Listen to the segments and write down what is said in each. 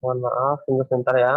Mohon maaf, tunggu sebentar ya.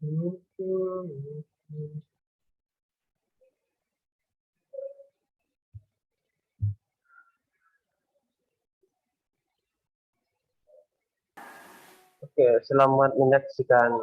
Oke. Oke, selamat menyaksikan.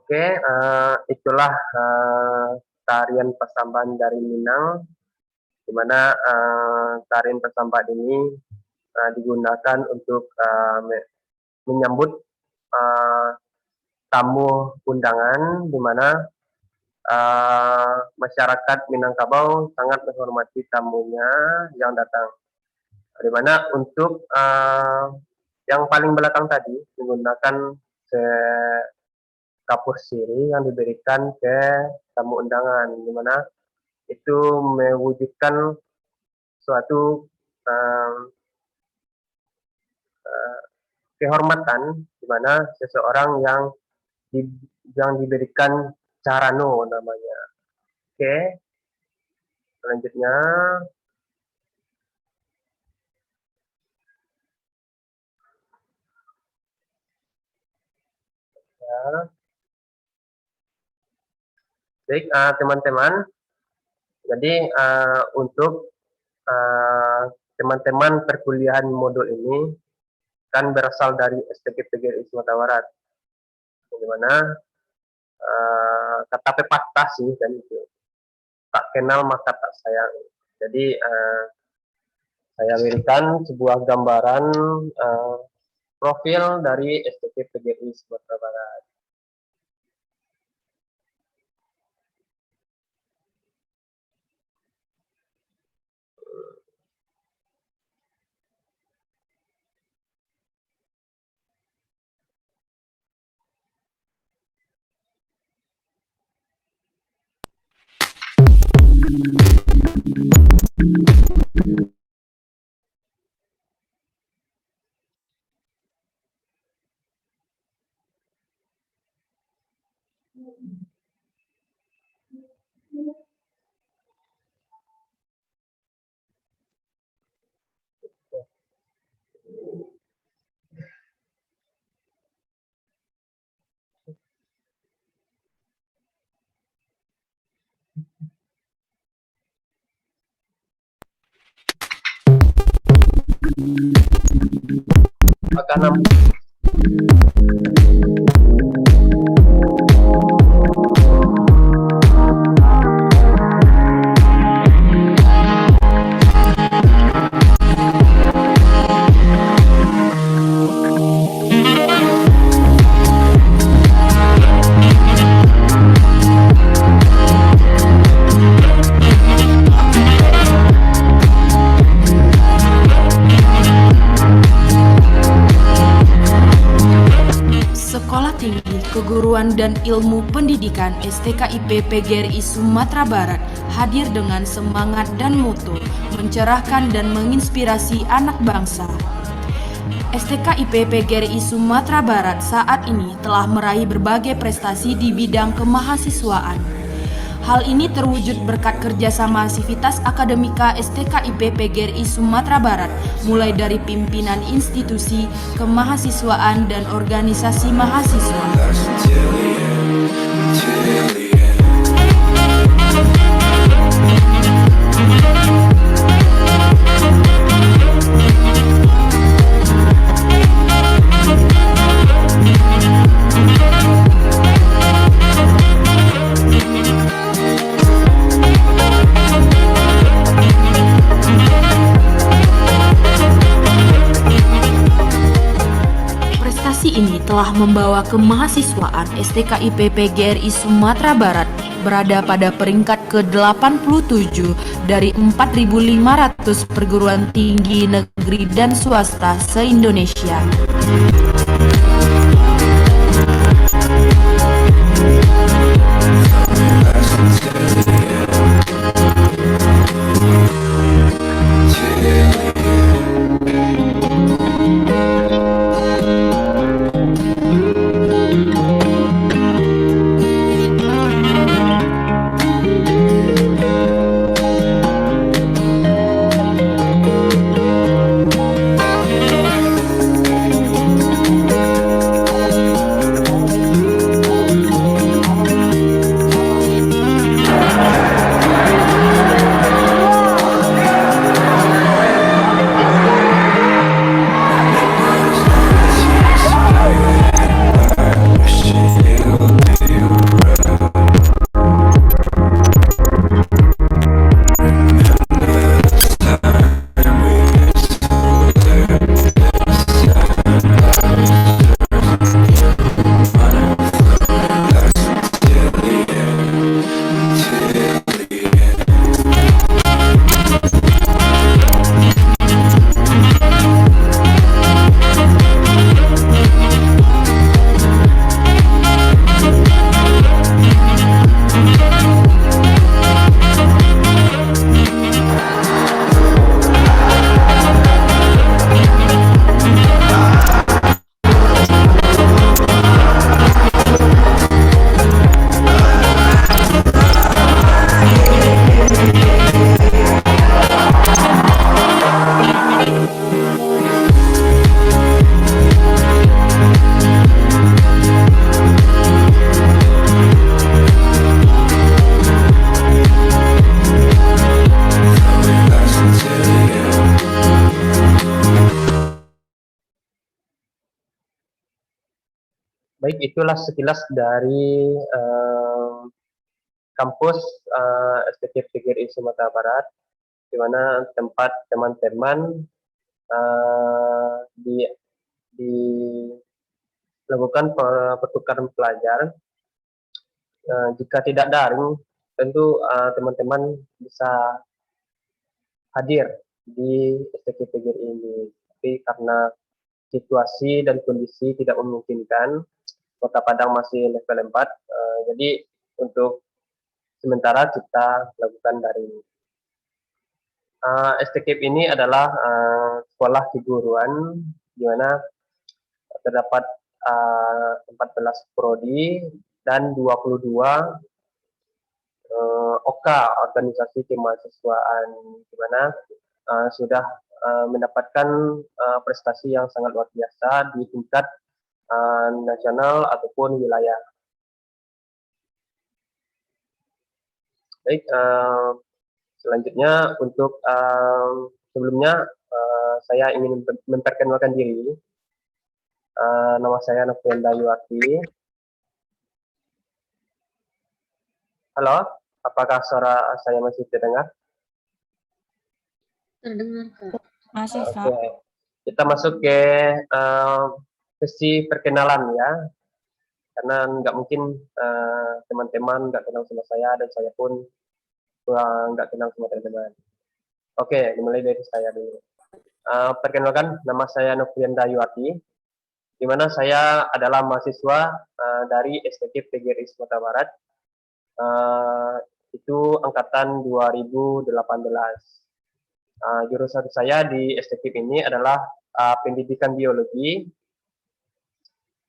Oke, itulah tarian Pasamban dari Minang, di mana tarian Pasamban ini digunakan untuk menyambut uh, tamu undangan, di mana masyarakat Minangkabau sangat menghormati tamunya yang datang. Di mana untuk yang paling belakang tadi menggunakan kapur siri yang diberikan ke tamu undangan, di mana itu mewujudkan suatu kehormatan, di mana seseorang yang diberikan carano namanya. Oke, selanjutnya ya. Baik, teman-teman. Jadi untuk teman-teman perkuliahan modul ini kan berasal dari STK PGRI Sumatera Barat, di mana kata pepatah sih dan itu tak kenal maka tak sayang. Jadi saya berikan sebuah gambaran profil dari STK PGRI Sumatera Barat. Maka Sekolah Tinggi Keguruan dan Ilmu Pendidikan STKIP PGRI Sumatera Barat hadir dengan semangat dan mutu mencerahkan dan menginspirasi anak bangsa. STKIP PGRI Sumatera Barat saat ini telah meraih berbagai prestasi di bidang kemahasiswaan. Hal ini terwujud berkat kerjasama Sivitas Akademika STKIP PGRI Sumatera Barat, mulai dari pimpinan institusi, kemahasiswaan, dan organisasi mahasiswa. Ini telah membawa kemahasiswaan STKIP PGRI Sumatera Barat berada pada peringkat ke-87 dari 4.500 perguruan tinggi negeri dan swasta se-Indonesia. Baik, itulah sekilas dari kampus STT PGRI Sumatera Barat, di mana tempat teman-teman di dilakukan pertukaran pelajar. Jika tidak daring, tentu teman-teman bisa hadir di STT PGRI ini. Tapi karena situasi dan kondisi tidak memungkinkan, Kota Padang masih level 4, jadi untuk sementara kita lakukan daring. STKIP ini adalah sekolah keguruan di mana terdapat 14 prodi dan 22 OK, organisasi kemahasiswaan, di mana sudah mendapatkan prestasi yang sangat luar biasa di tingkat nasional ataupun wilayah. Baik, selanjutnya untuk sebelumnya saya ingin memperkenalkan diri. Nama saya Nofrianda Yuwati. Halo, apakah suara saya masih terdengar? Terdengar, Kak. Masih, Kak. Oke, kita masuk ke sesi perkenalan ya, karena nggak mungkin teman-teman nggak kenal sama saya dan saya pun nggak kenal sama teman-teman. Oke, dimulai dari saya dulu. Perkenalkan, nama saya Nofrianda Yuwati, di mana saya adalah mahasiswa dari STT PGRI Sumatera Barat. Itu angkatan 2018. Jurusan saya di STKIP ini adalah pendidikan biologi,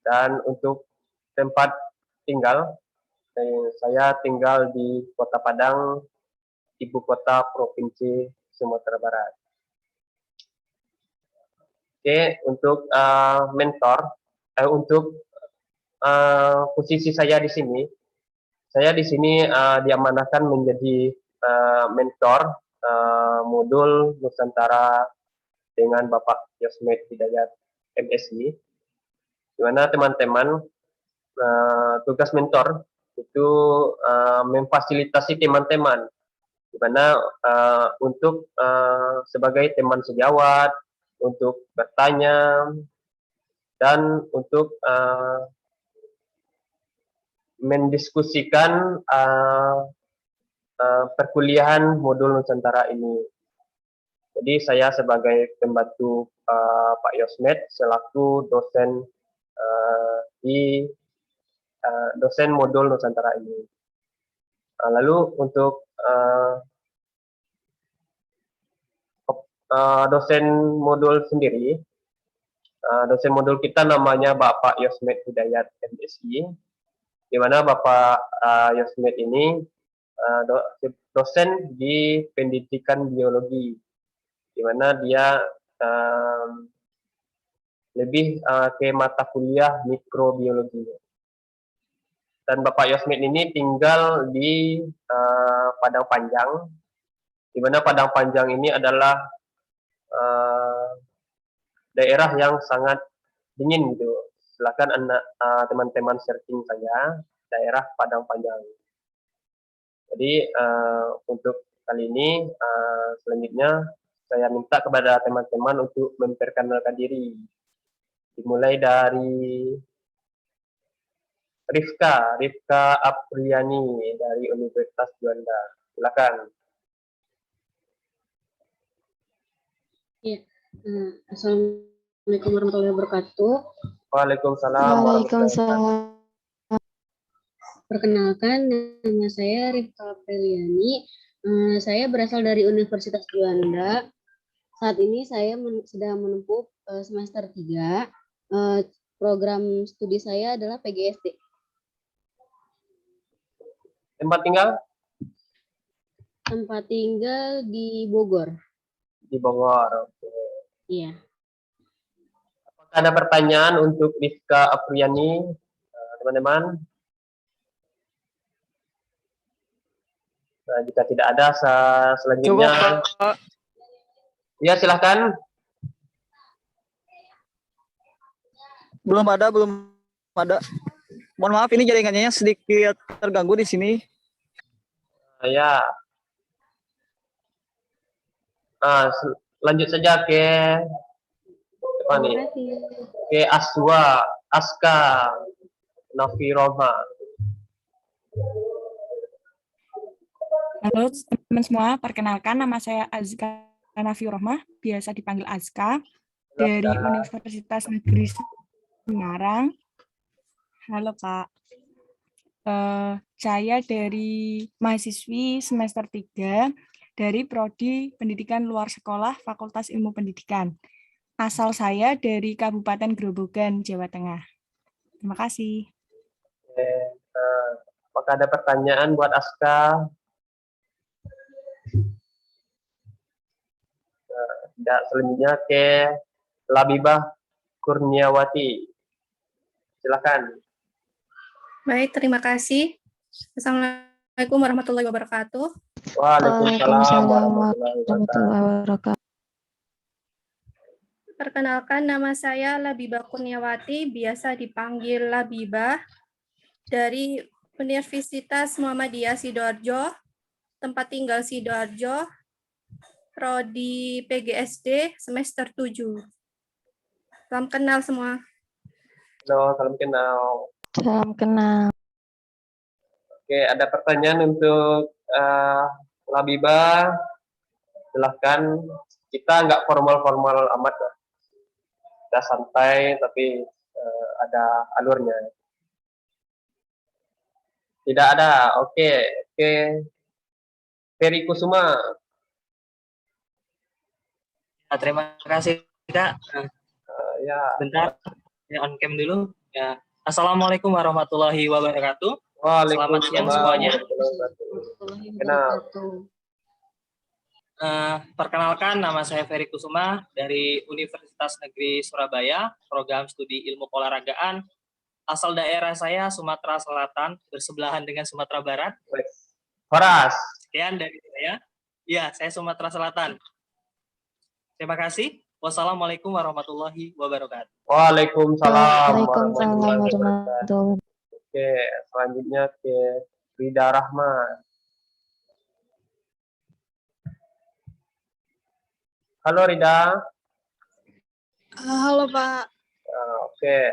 dan untuk tempat tinggal, saya tinggal di Kota Padang, ibu kota Provinsi Sumatera Barat. Oke, untuk untuk posisi saya di sini, diamanahkan menjadi mentor modul Nusantara dengan Bapak Yosmed Hidayat MSI, di mana teman-teman tugas mentor itu memfasilitasi teman-teman, di mana untuk sebagai teman sejawat, untuk bertanya, dan untuk mendiskusikan perkuliahan modul Nusantara ini. Jadi saya sebagai pembantu Pak Yosmed selaku dosen di dosen modul Nusantara ini. Lalu untuk dosen modul sendiri, dosen modul kita namanya Bapak Yosmed Hidayat MSI, di mana Bapak Yosmed ini dosen di pendidikan biologi, di mana dia lebih ke mata kuliah mikrobiologi. Dan Bapak Yosmed ini tinggal di Padang Panjang, di mana Padang Panjang ini adalah daerah yang sangat dingin gitu. Silakan teman-teman searching saja daerah Padang Panjang. Jadi untuk kali ini selanjutnya saya minta kepada teman-teman untuk memperkenalkan diri. Dimulai dari Rifka Apriani dari Universitas Juanda. Silakan. Ya. Assalamualaikum warahmatullahi wabarakatuh. Waalaikumsalam. Waalaikumsalam. Perkenalkan, nama saya Rifka Apriani. Saya berasal dari Universitas Juanda. Saat ini saya sedang menempuh semester 3. Program studi saya adalah PGSD. Tempat tinggal? Tempat tinggal di Bogor. Di Bogor. Oke. Iya. Apakah ada pertanyaan untuk Rifka Apriani, teman-teman? Nah, jika tidak ada, selanjutnya. Cukup, Ya, silahkan. belum ada, belum Ada. Mohon maaf ini jaringannya sedikit terganggu di sini. Ya, lanjut saja ke apa nih? Terima kasih. Ke Aswa, Aska, Nafi Roma. Halo teman-teman semua, perkenalkan nama saya Azka Nafirohmah, biasa dipanggil Azka, dari Universitas Negeri Semarang. Halo Kak, saya dari mahasiswi semester 3 dari Prodi Pendidikan Luar Sekolah Fakultas Ilmu Pendidikan. Asal saya dari Kabupaten Grobogan, Jawa Tengah. Terima kasih. Oke, apakah ada pertanyaan buat Aska? Tidak, selanjutnya ke Labibah Kurniawati. Silakan. Baik, terima kasih. Assalamualaikum warahmatullahi wabarakatuh. Waalaikumsalam warahmatullahi wabarakatuh. wabarakatuh. Perkenalkan, nama saya Labibah Kurniawati, biasa dipanggil Labibah, dari Universitas Muhammadiyah Sidoarjo, tempat tinggal Sidoarjo, Prodi PGSD semester 7. Salam kenal semua. Halo, salam kenal. Salam kenal. Oke, ada pertanyaan untuk Labibah. Silahkan. Kita nggak formal-formal amat, ya. Kita santai, tapi ada alurnya. Tidak ada. Oke. Ferry Kusuma. Terima kasih Kak. Ya. Bentar, ya on cam dulu. Ya. Assalamualaikum warahmatullahi wabarakatuh. Selamat siang semuanya. Kenal. Perkenalkan, nama saya Ferry Kusuma dari Universitas Negeri Surabaya, program studi ilmu keolahragaan. Asal daerah saya Sumatera Selatan, bersebelahan dengan Sumatera Barat. Horas. Sekian dari saya. Ya, saya Sumatera Selatan. Terima kasih. Wassalamualaikum warahmatullahi wabarakatuh. Waalaikumsalam Waalaikumsalam warahmatullahi warahmatullahi wabarakatuh. Oke, selanjutnya ke Rida Rahman. Halo Rida. Halo Pak. Oke.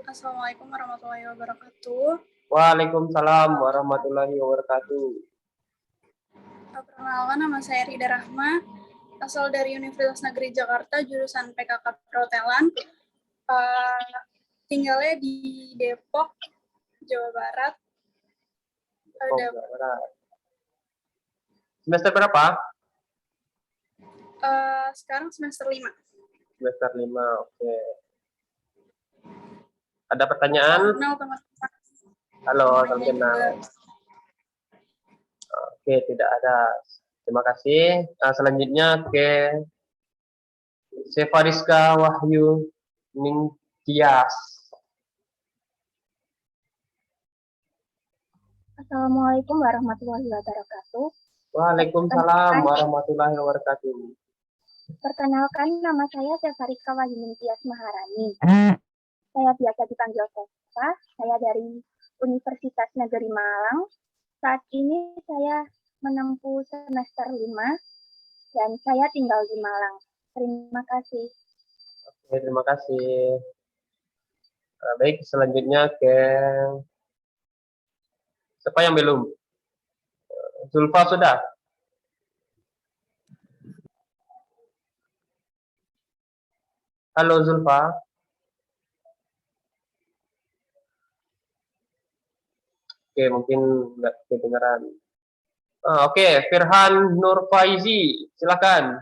Assalamualaikum warahmatullahi wabarakatuh. Waalaikumsalam warahmatullahi wabarakatuh. Perkenalkan, nama saya Rida Rahma, asal dari Universitas Negeri Jakarta, jurusan PKK Perhotelan. Tinggalnya di Depok, Jawa Barat. Semester berapa? Sekarang semester 5. Semester 5, oke. Ada pertanyaan? Kenal teman-teman. Halo, salam kenal. Oke, tidak ada. Terima kasih. Selanjutnya ke Sevariska Wahyu Ningtyas. Assalamualaikum warahmatullahi wabarakatuh. Waalaikumsalam warahmatullahi wabarakatuh. Perkenalkan, nama saya Sevariska Wahyu Ningtyas Maharani. Saya biasa dipanggil Seva. Saya dari Universitas Negeri Malang. Saat ini saya menempuh semester 5 dan saya tinggal di Malang. Terima kasih. Oke, terima kasih. Baik, selanjutnya ke siapa yang belum? Zulfa sudah? Halo Zulfa. Oke, mungkin nggak kedengaran. Oke, Firhan Nur Faizi, silakan.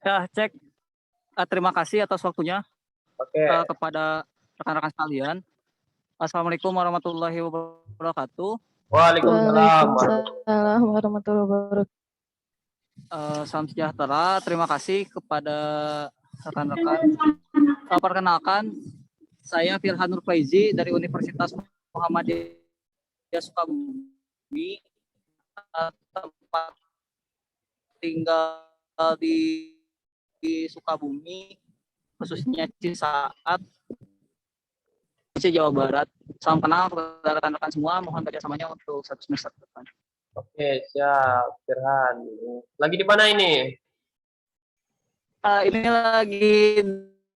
Ya, cek. Terima kasih atas waktunya Oke. kepada rekan-rekan sekalian. Assalamualaikum warahmatullahi wabarakatuh. Waalaikumsalam. Waalaikumsalam warahmatullahi wabarakatuh. Salam sejahtera. Terima kasih kepada rekan-rekan. Perkenalkan, saya Firhan Nur Faizi dari Universitas Muhammadiyah Sukabumi. Tempat tinggal di Sukabumi. khususnya Cisaat, Jawa Barat. Salam kenal kepada rekan-rekan semua, mohon kerjasamanya untuk 1 semester depan. Oke, siap, Firhan. Lagi di mana ini? Ini lagi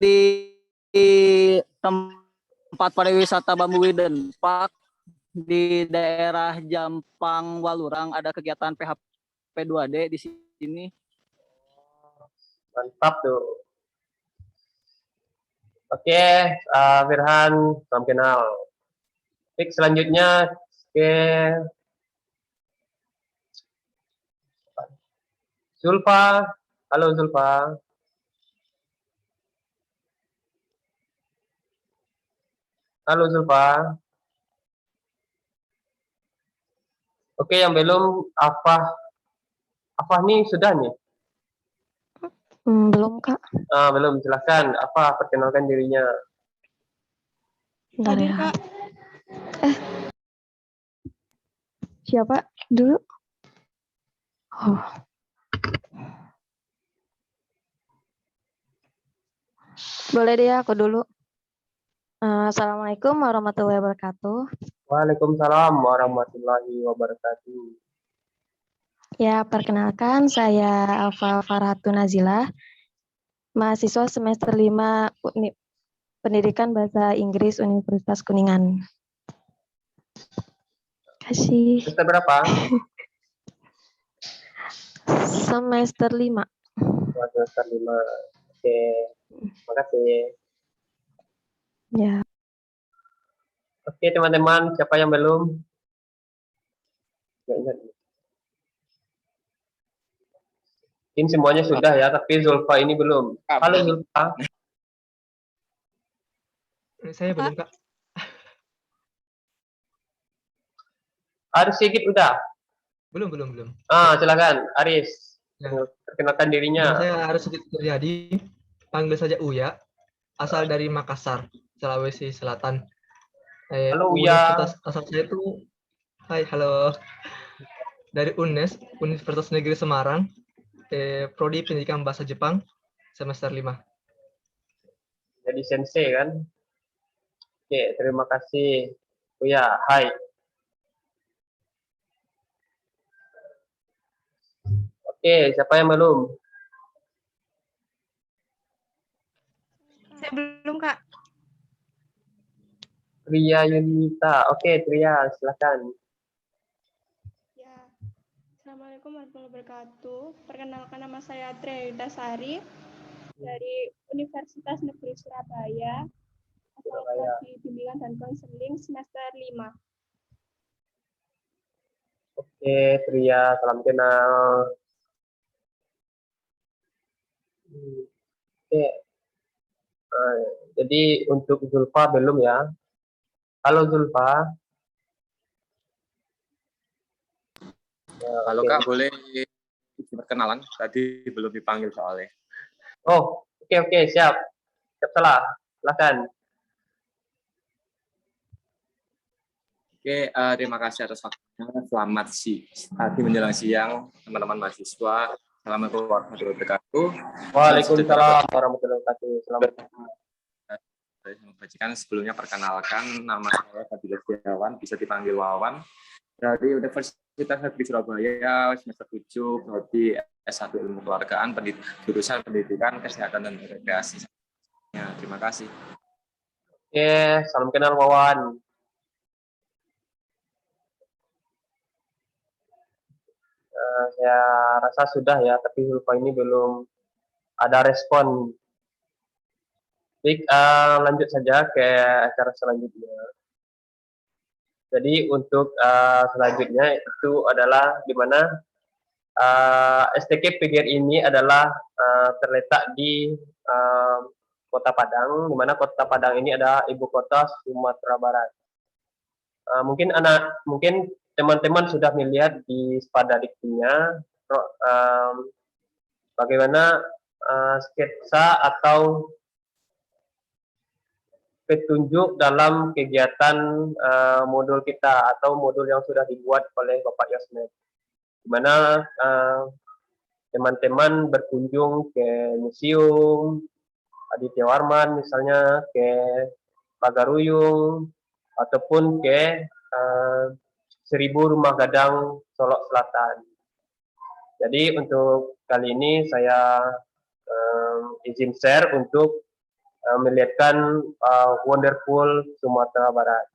di tempat pariwisata Bambu Widen Park di daerah Jampang Walurang, ada kegiatan PHP 2D di sini. Mantap tuh. Oke, Firhan, salam kenal. Baik, selanjutnya ke Zulfa. Halo Zulfa. Halo Zulfa. Oke, yang belum apa nih sudah nih? Belum, Kak. Belum, silahkan. Apa, perkenalkan dirinya. Bentar Hadir, ya. Kak. Siapa dulu? Oh. Boleh deh aku dulu. Assalamualaikum warahmatullahi wabarakatuh. Waalaikumsalam warahmatullahi wabarakatuh. Ya, perkenalkan saya Alfa Farhatun Nazilah, mahasiswa semester 5 Pendidikan Bahasa Inggris Universitas Kuningan. Kasih. Semester berapa? Semester 5. Semester 5. Oke, makasih. Ya. Oke, teman-teman, siapa yang belum? Nggak ingat. Mungkin semuanya sudah ya, tapi Zulfa ini belum. Halo Zulfa. Saya belum, Kak. Aris Sigit udah? Belum. Silakan, Aris. Ya. Perkenalkan dirinya. Saya harus sedikit terjadi. Panggil saja Uya. Asal dari Makassar, Sulawesi Selatan. Halo Uya. Asal saya itu, hai, halo. Dari UNES, Universitas Negeri Semarang. Prodi Pendidikan Bahasa Jepang, semester 5. Jadi sensei kan? Oke, terima kasih. Uya, hai. Oke, siapa yang belum? Saya belum, Kak. Tria Yunita. Oke, Tria, silakan. Ya, Assalamualaikum warahmatullahi wabarakatuh. Perkenalkan, nama saya Tria Dasari dari Universitas Negeri Surabaya. Prodi Bimbingan dan Konseling semester 5. Oke, Tria, salam kenal. Oke. Jadi untuk Zulfa belum ya? Halo Zulfa. Halo Kak, boleh perkenalan? Tadi belum dipanggil soalnya. Oh, oke, siap. Siap salah. Silakan. Oke, terima kasih atas waktunya. Selamat pagi menjelang siang, teman-teman mahasiswa. Assalamualaikum warahmatullahi wabarakatuh. Waalaikumsalam warahmatullahi wabarakatuh. Selamat Bajikan, sebelumnya perkenalkan, nama saya Fadil Setiawan, bisa dipanggil Wawan, dari Universitas Negeri Surabaya, semester 7, prodi S1 Ilmu Keluargaan, jurusan Pendidikan, Kesehatan dan Rekreasi. Ya, terima kasih. Oke, salam kenal Wawan. Saya rasa sudah ya, tapi Zulfa ini belum ada respon. Baik, lanjut saja ke acara selanjutnya. Jadi untuk selanjutnya itu adalah di mana STK PGRI ini adalah terletak di Kota Padang, di mana Kota Padang ini adalah ibu kota Sumatera Barat. Mungkin teman-teman sudah melihat di spanduknya bagaimana sketsa atau petunjuk dalam kegiatan modul kita atau modul yang sudah dibuat oleh Bapak Yosmed, di mana teman-teman berkunjung ke museum, Aditya Warman misalnya, ke Pagaruyung, ataupun ke 1000 Rumah Gadang Solok Selatan. Jadi untuk kali ini saya izin share untuk melihatkan wonderful Sumatera Barat.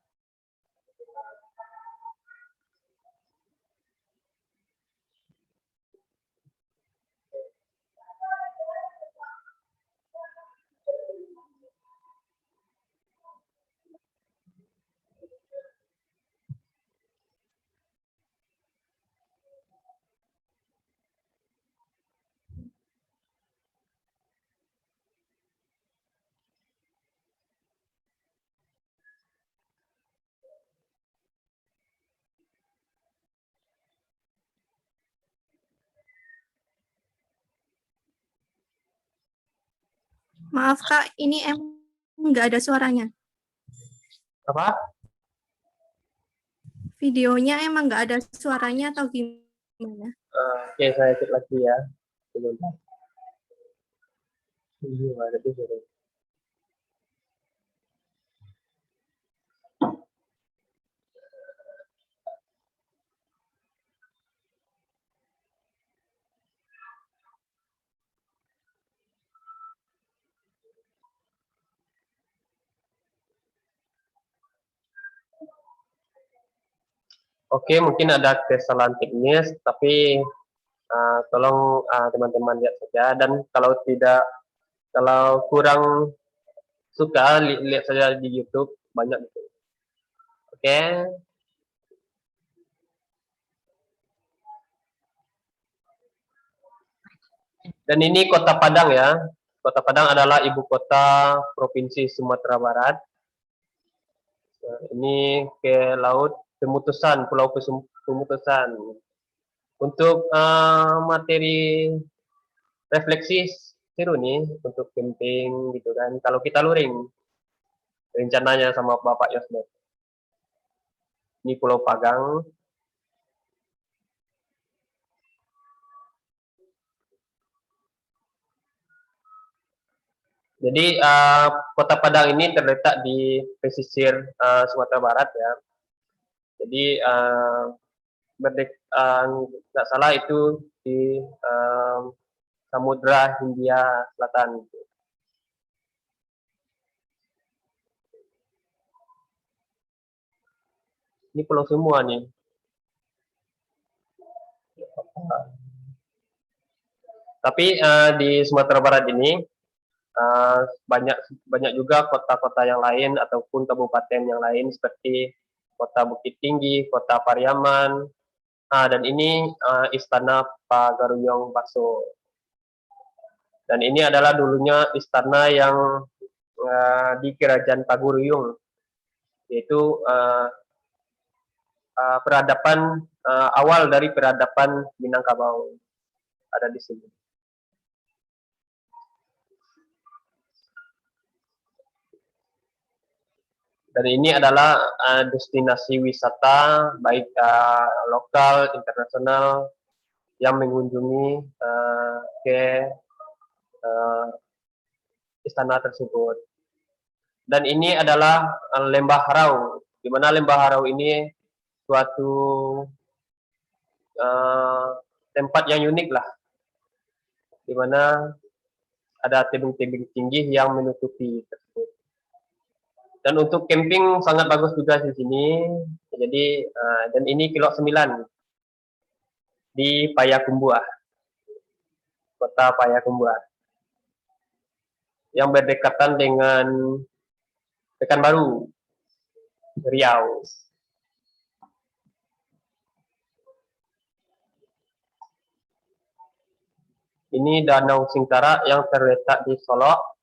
Maaf Kak, ini nggak ada suaranya. Apa? Videonya emang nggak ada suaranya atau gimana? Oke, saya cek lagi ya. Sebentar. Iya, ada di sini. Oke, mungkin ada kesalahan teknis, tapi tolong teman-teman lihat saja. Dan kalau kurang suka, lihat saja di YouTube, banyak gitu. Oke. Dan ini Kota Padang ya. Kota Padang adalah ibu kota Provinsi Sumatera Barat. Nah, ini ke laut Pemutusan, Pulau Pemutusan. Untuk materi refleksi seru nih untuk camping gitu kan. Kalau kita luring rencananya sama Bapak Yosmet. Ini Pulau Pagang. Jadi Kota Padang ini terletak di pesisir Sumatera Barat ya. Jadi nggak salah itu di Samudra Hindia Selatan. Ini pulau semua nih. Tapi di Sumatera Barat ini banyak juga kota-kota yang lain ataupun kabupaten yang lain seperti Kota Bukit Tinggi, Kota Pariaman, dan ini Istana Pagaruyung Baso. Dan ini adalah dulunya istana yang di Kerajaan Paguruyung, yaitu peradaban awal dari peradaban Minangkabau ada di sini. Dan ini adalah destinasi wisata baik lokal, internasional yang mengunjungi ke istana tersebut. Dan ini adalah Lembah Harau, di mana Lembah Harau ini suatu tempat yang unik lah, di mana ada tebing-tebing tinggi yang menutupi tersebut. Dan untuk camping sangat bagus juga di sini. Jadi dan ini Kilok 9 di Payakumbuh, Kota Payakumbuh, yang berdekatan dengan Pekanbaru, Riau. Ini Danau Singkara yang terletak di Solok.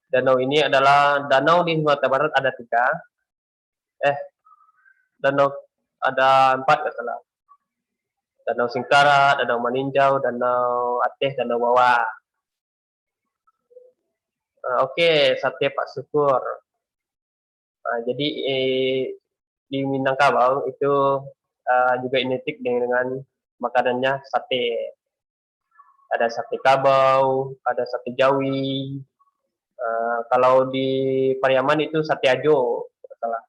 Danau ini adalah danau di Sumatera Barat ada 3. Danau ada 4 nggak salah. Danau Singkara, Danau Maninjau, Danau Aceh, Danau Wawa. Oke, sate Pak Syukur. Jadi di Minangkabau itu juga identik dengan makanannya sate. ada sate kabau, ada sate jawi. Kalau di Pariaman itu sate ajo, kalau salah.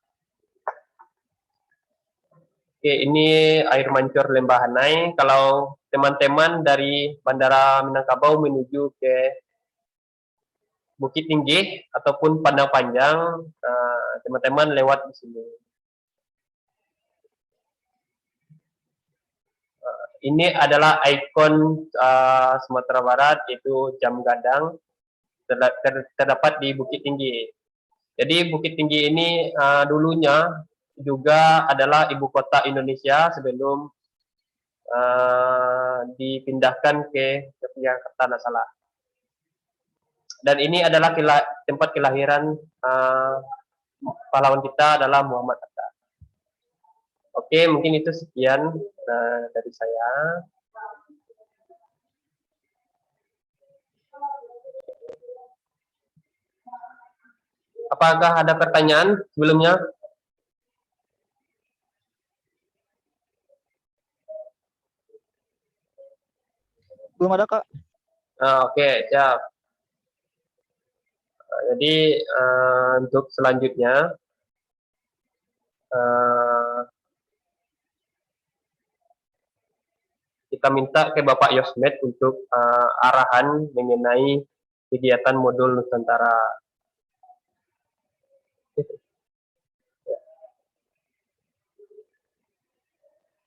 Oke, ini air mancur Lembah Hanai. Kalau teman-teman dari Bandara Minangkabau menuju ke Bukit Tinggi ataupun Padang Panjang, teman-teman lewat di sini. Ini adalah ikon Sumatera Barat, yaitu jam gadang terdapat di Bukit Tinggi. Jadi Bukit Tinggi ini dulunya juga adalah ibu kota Indonesia sebelum dipindahkan ke Yogyakarta, tidak salah. Dan ini adalah tempat kelahiran pahlawan kita adalah Muhammad Hatta. Oke, mungkin itu sekian dari saya. Apakah ada pertanyaan sebelumnya? Belum ada, Kak. Oke, siap. Jadi untuk selanjutnya kita minta ke Bapak Yosmed untuk arahan mengenai kegiatan modul Nusantara.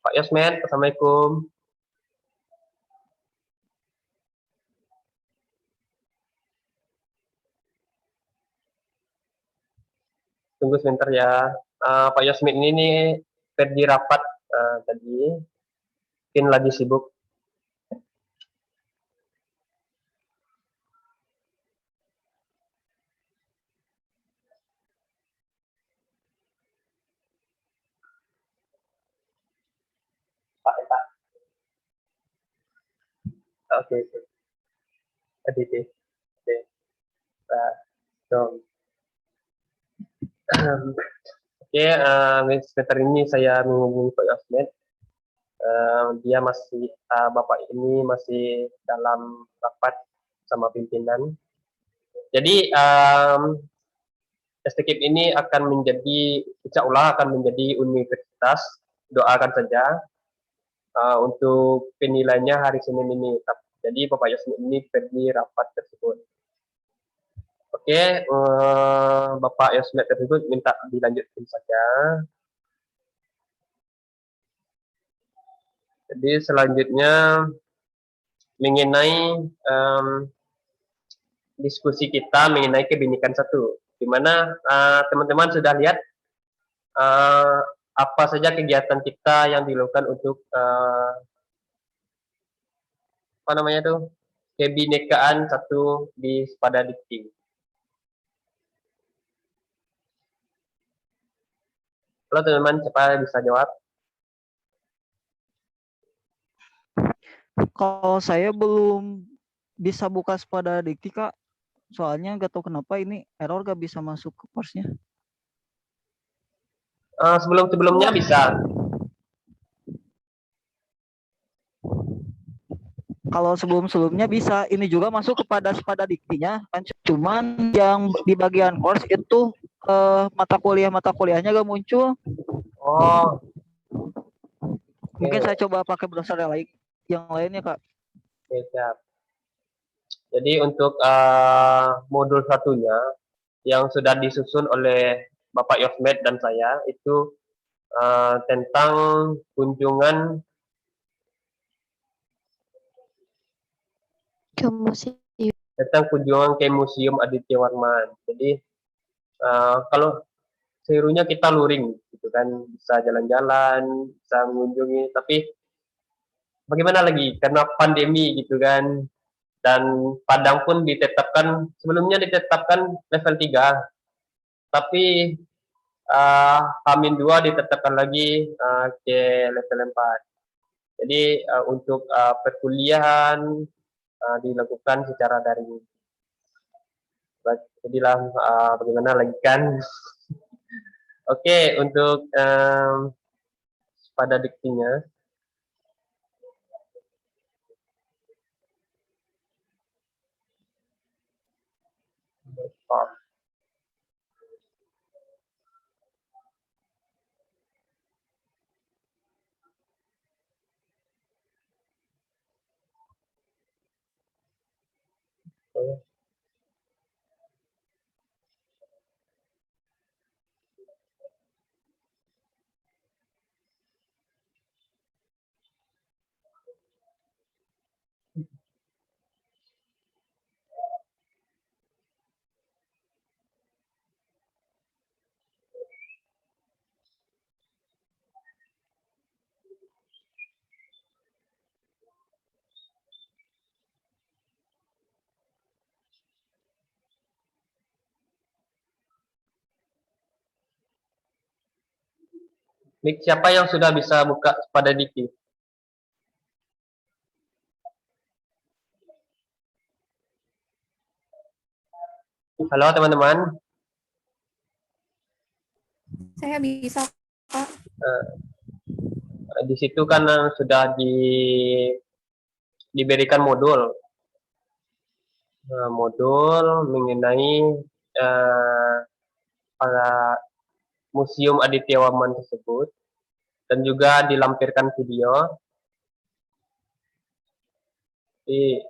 Pak Yosmed, Assalamualaikum. Tunggu sebentar ya. Pak Yosmed ini pergi rapat tadi, mungkin lagi sibuk. Pak. Oke. Oke. Oke, sebentar ini saya menghubungi Pak Yosmed. Dia masih, Bapak ini masih dalam rapat sama pimpinan. Jadi STKIP ini akan menjadi, insya Allah akan menjadi universitas. Doakan saja untuk penilaiannya hari Senin ini. Jadi Bapak Yosmed ini pergi rapat tersebut. Oke, Bapak Yosmed tersebut minta dilanjutkan saja. Jadi selanjutnya mengenai diskusi kita mengenai Kebinekaan 1, di mana teman-teman sudah lihat apa saja kegiatan kita yang dilakukan untuk apa namanya tuh, Kebinekaan 1 pada Dikti. Halo teman-teman, siapa bisa jawab? Kalau saya belum bisa buka Spada Dikti, Kak. Soalnya nggak tahu kenapa ini error nggak bisa masuk ke course-nya. Sebelum-sebelumnya bisa. Kalau sebelum-sebelumnya bisa, ini juga masuk kepada Spada Diktinya, kan cuman yang di bagian course itu mata kuliahnya gak muncul. Oh. Mungkin saya coba pakai browser yang lainnya, Kak. Oke, siap. Jadi untuk modul 1-nya yang sudah disusun oleh Bapak Yosmed dan saya itu tentang kunjungan ke Museum Aditya Warman. Jadi kalau serunya kita luring gitu kan, bisa jalan-jalan, bisa mengunjungi, tapi bagaimana lagi karena pandemi gitu kan, dan Padang pun sebelumnya ditetapkan level 3, tapi H-2 ditetapkan lagi ke level 4. Jadi untuk perkuliahan dilakukan secara daring. Jadilah bagaimana lagi kan. Oke, untuk pada diktinya. Stop. Oke. Nik, siapa yang sudah bisa buka pada Diki? Halo teman-teman. Saya bisa, Kak. Di situ kan sudah diberikan modul. Modul mengenai para Museum Aditya Warman tersebut, dan juga dilampirkan video. Jadi,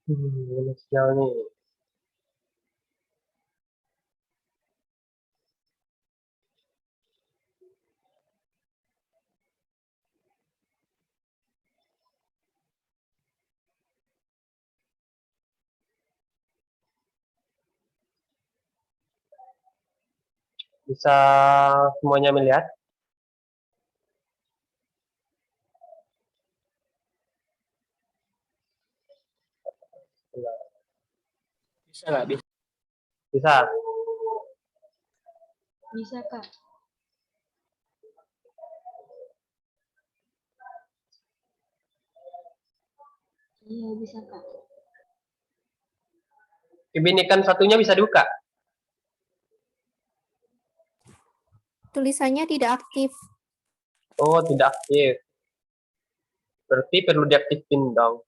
ini sinyal nih. Bisa semuanya melihat? Bisa nggak? Bisa. Bisa. Bisa, Kak. Iya, bisa, Kak. Kebinekaan satunya bisa dibuka. Tulisannya tidak aktif. Oh, tidak aktif. Berarti perlu diaktifin dong.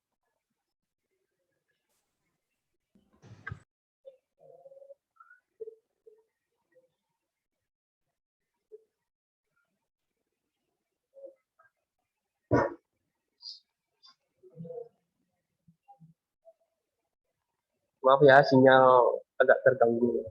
Maaf ya, sinyal agak terganggu.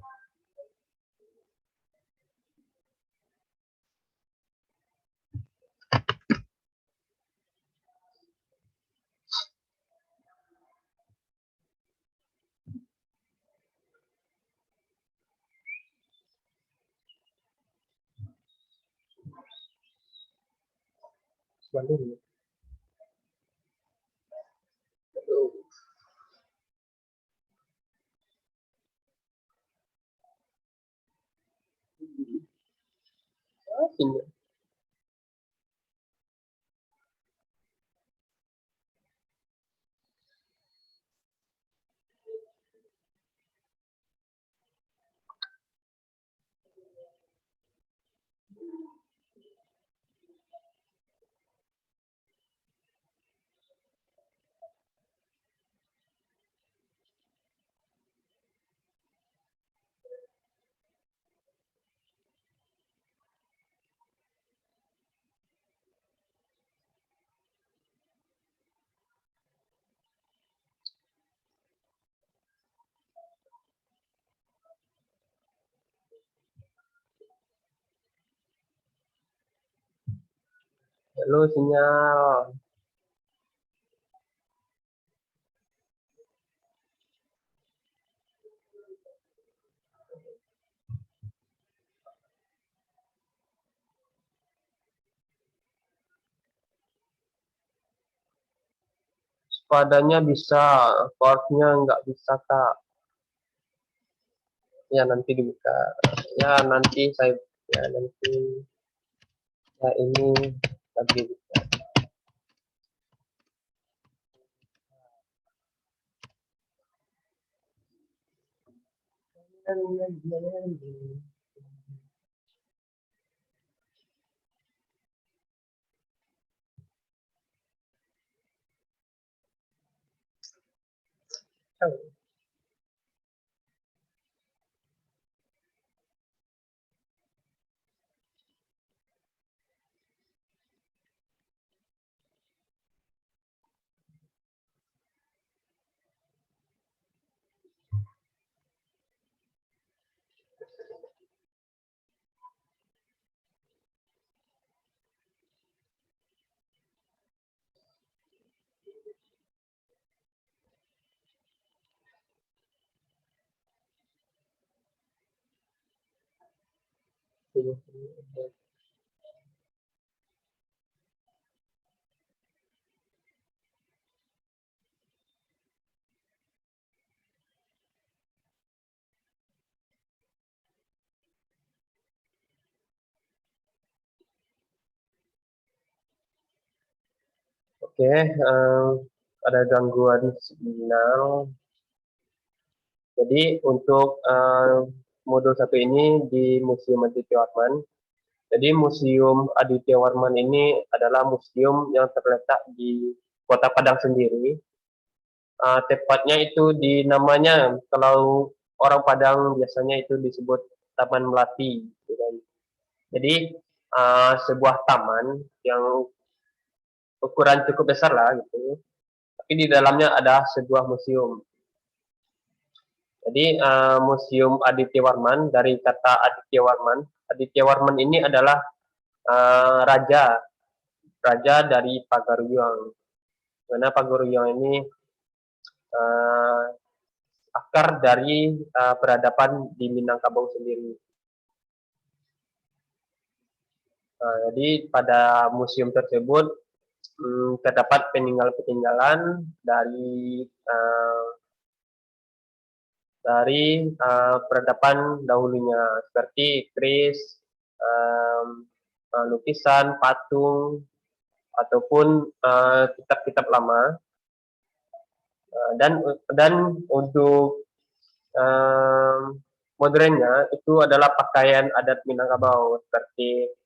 Sebentar dulu. Sinyal. Halo, sinyal. padanya bisa, chordnya nggak bisa Kak. Ya nanti dibuka. Ya nanti saya nanti ya ini lagi buka. Oke, ada gangguan signal. Jadi untuk modul 1 ini di Museum Aditya Warman. Jadi Museum Aditya Warman ini adalah museum yang terletak di Kota Padang sendiri. Tepatnya itu di namanya, kalau orang Padang biasanya itu disebut Taman Melati. Gitu kan. Jadi sebuah taman yang ukuran cukup besar lah gitu. Tapi di dalamnya ada sebuah museum. Jadi Museum Aditya Warman, dari kata Aditya Warman. Aditya Warman ini adalah raja dari Pagaruyung. Karena Pagaruyung ini akar dari peradaban di Minangkabau sendiri. Jadi pada museum tersebut terdapat peninggalan-peninggalan dari peradaban dahulunya, seperti keris, lukisan, patung, ataupun kitab-kitab lama. Dan untuk modernnya itu adalah pakaian adat Minangkabau, seperti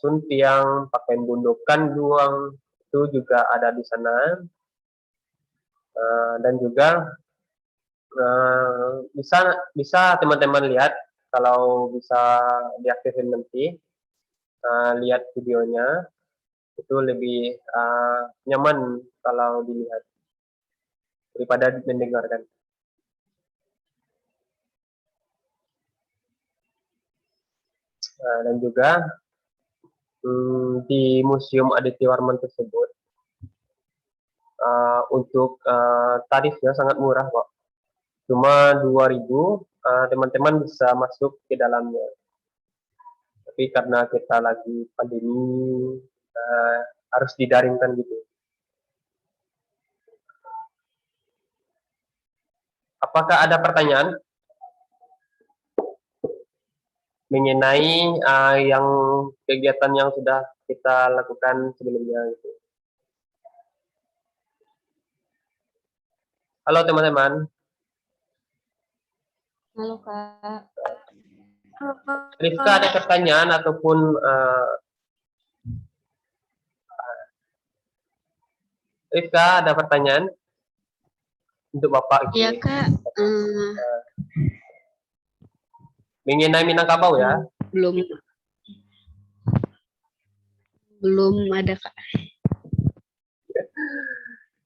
suntiang, pakaian bundukan juang, itu juga ada di sana. Dan juga bisa teman-teman lihat, kalau bisa diaktifin nanti, lihat videonya, itu lebih nyaman kalau dilihat daripada mendengarkan. Dan juga di Museum Aditya Warman tersebut untuk tarifnya sangat murah kok, cuma 2.000, teman-teman bisa masuk ke dalamnya. Tapi karena kita lagi pandemi, harus didaringkan gitu. Apakah ada pertanyaan mengenai yang kegiatan yang sudah kita lakukan sebelumnya gitu? Halo teman-teman. Halo Kak. Rifka, ada pertanyaan ataupun Rifka, ada pertanyaan untuk Bapak? Iya Kak. Mengenai Minangkabau ya? Belum ada Kak.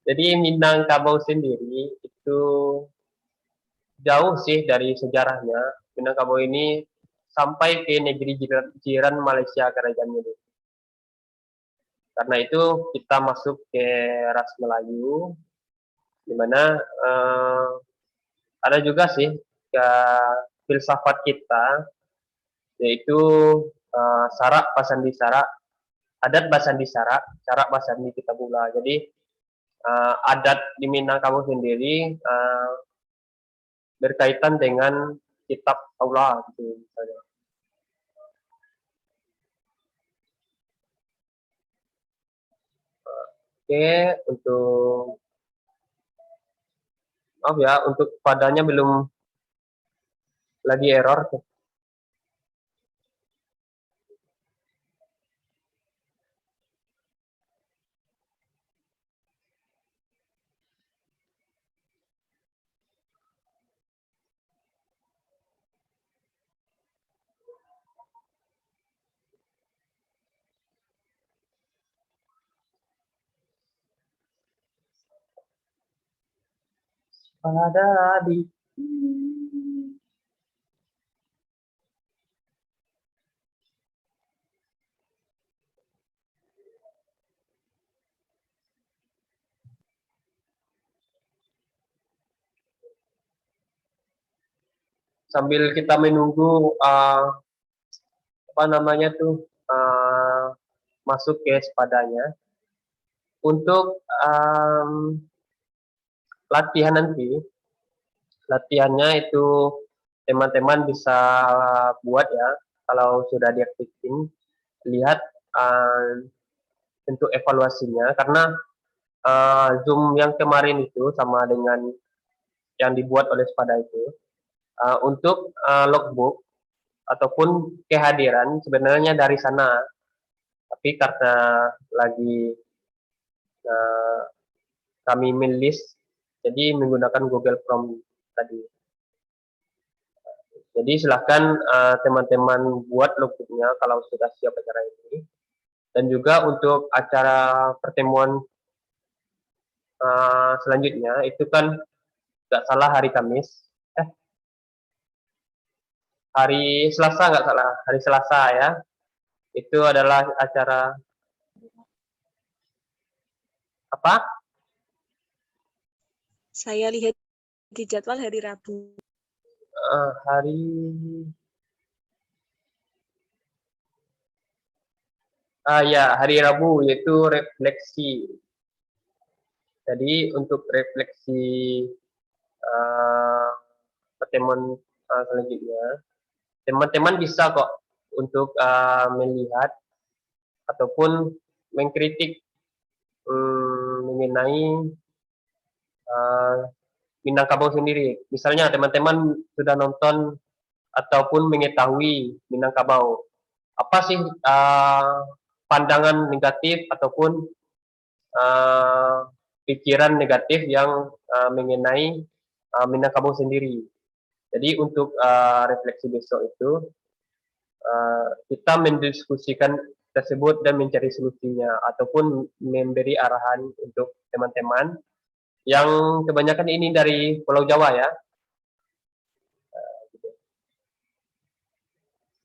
Jadi Minangkabau sendiri itu jauh sih dari sejarahnya. Minangkabau ini sampai ke negeri jiran Malaysia, Kerajaan Melu. Karena itu kita masuk ke ras Melayu, di mana ada juga sih filsafat kita, yaitu sarak pasandi sarak, adat basandi sarak, sarak basandi kita pula. Jadi adat di Minangkabau sendiri berkaitan dengan kitab Allah gitu misalnya. Oke, untuk maaf ya, untuk padanya belum lagi error. Pada di sambil kita menunggu apa namanya tuh masuk ke padanya untuk latihan nanti. Latihannya itu teman-teman bisa buat ya kalau sudah diaktifin, lihat untuk evaluasinya karena Zoom yang kemarin itu sama dengan yang dibuat oleh Spada itu untuk logbook ataupun kehadiran sebenarnya dari sana, tapi karena lagi kami list jadi menggunakan Google Form tadi. Jadi silahkan teman-teman buat logbooknya kalau sudah siap acara ini. Dan juga untuk acara pertemuan selanjutnya itu kan nggak salah hari Kamis, hari Selasa nggak salah, hari Selasa ya. Itu adalah acara apa? Saya lihat di jadwal hari Rabu. Hari ya, hari Rabu yaitu refleksi. Jadi untuk refleksi pertemuan selanjutnya, teman-teman bisa kok untuk melihat ataupun mengkritik mengenai Minangkabau sendiri. Misalnya teman-teman sudah nonton ataupun mengetahui Minangkabau, apa sih pandangan negatif ataupun pikiran negatif yang mengenai Minangkabau sendiri. Jadi untuk refleksi besok itu kita mendiskusikan tersebut dan mencari solusinya ataupun memberi arahan untuk teman-teman yang kebanyakan ini dari Pulau Jawa ya.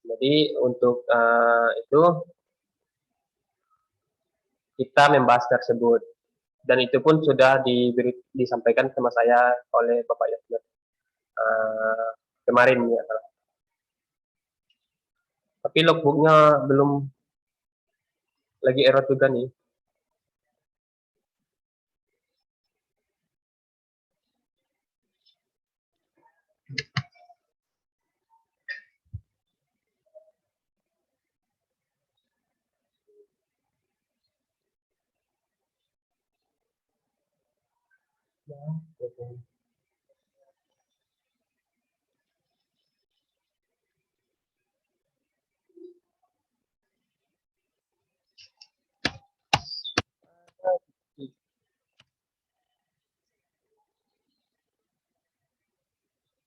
Jadi untuk itu kita membahas tersebut dan itu pun sudah disampaikan sama saya oleh Bapak Yasir kemarin ya. Tapi logbooknya belum lagi error juga nih.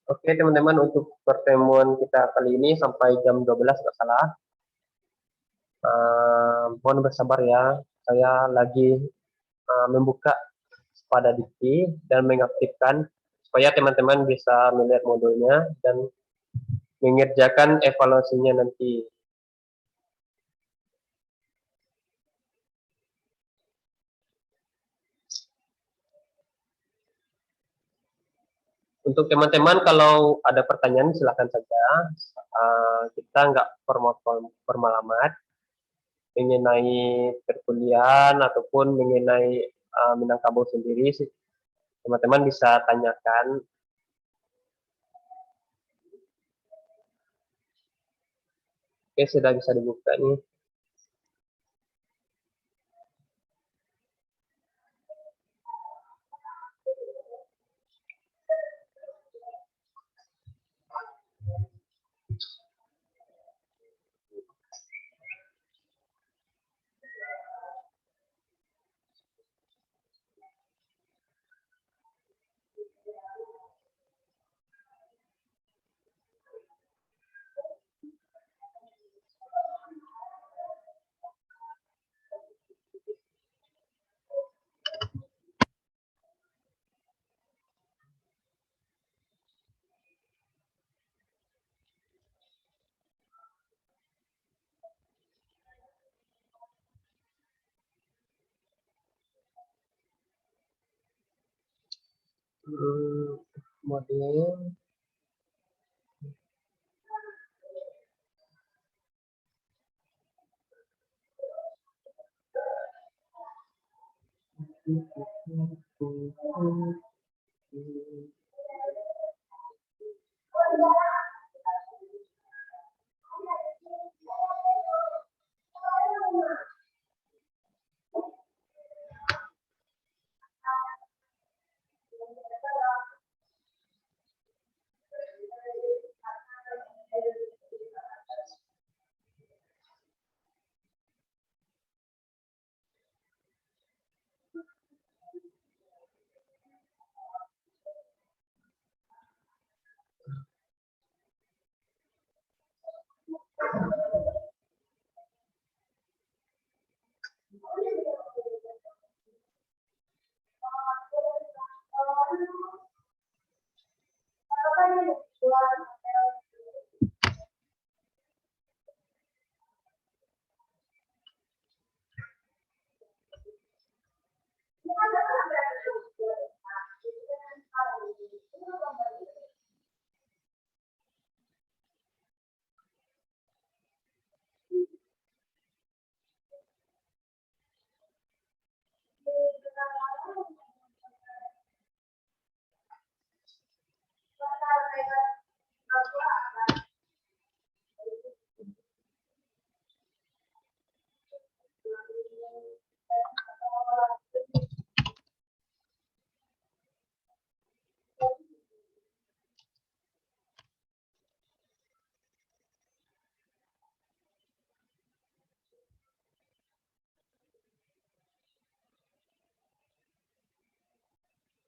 Oke teman-teman, untuk pertemuan kita kali ini sampai jam 12 nggak salah. Mohon bersabar ya, saya lagi membuka pada dikti dan mengaktifkan supaya teman-teman bisa melihat modulnya dan mengerjakan evaluasinya nanti. Untuk teman-teman kalau ada pertanyaan silakan saja. Kita nggak formal amat mengenai perkuliahan ataupun mengenai Minangkabau sendiri sih, teman-teman bisa tanyakan. Oke, sudah bisa dibuka nih. Model.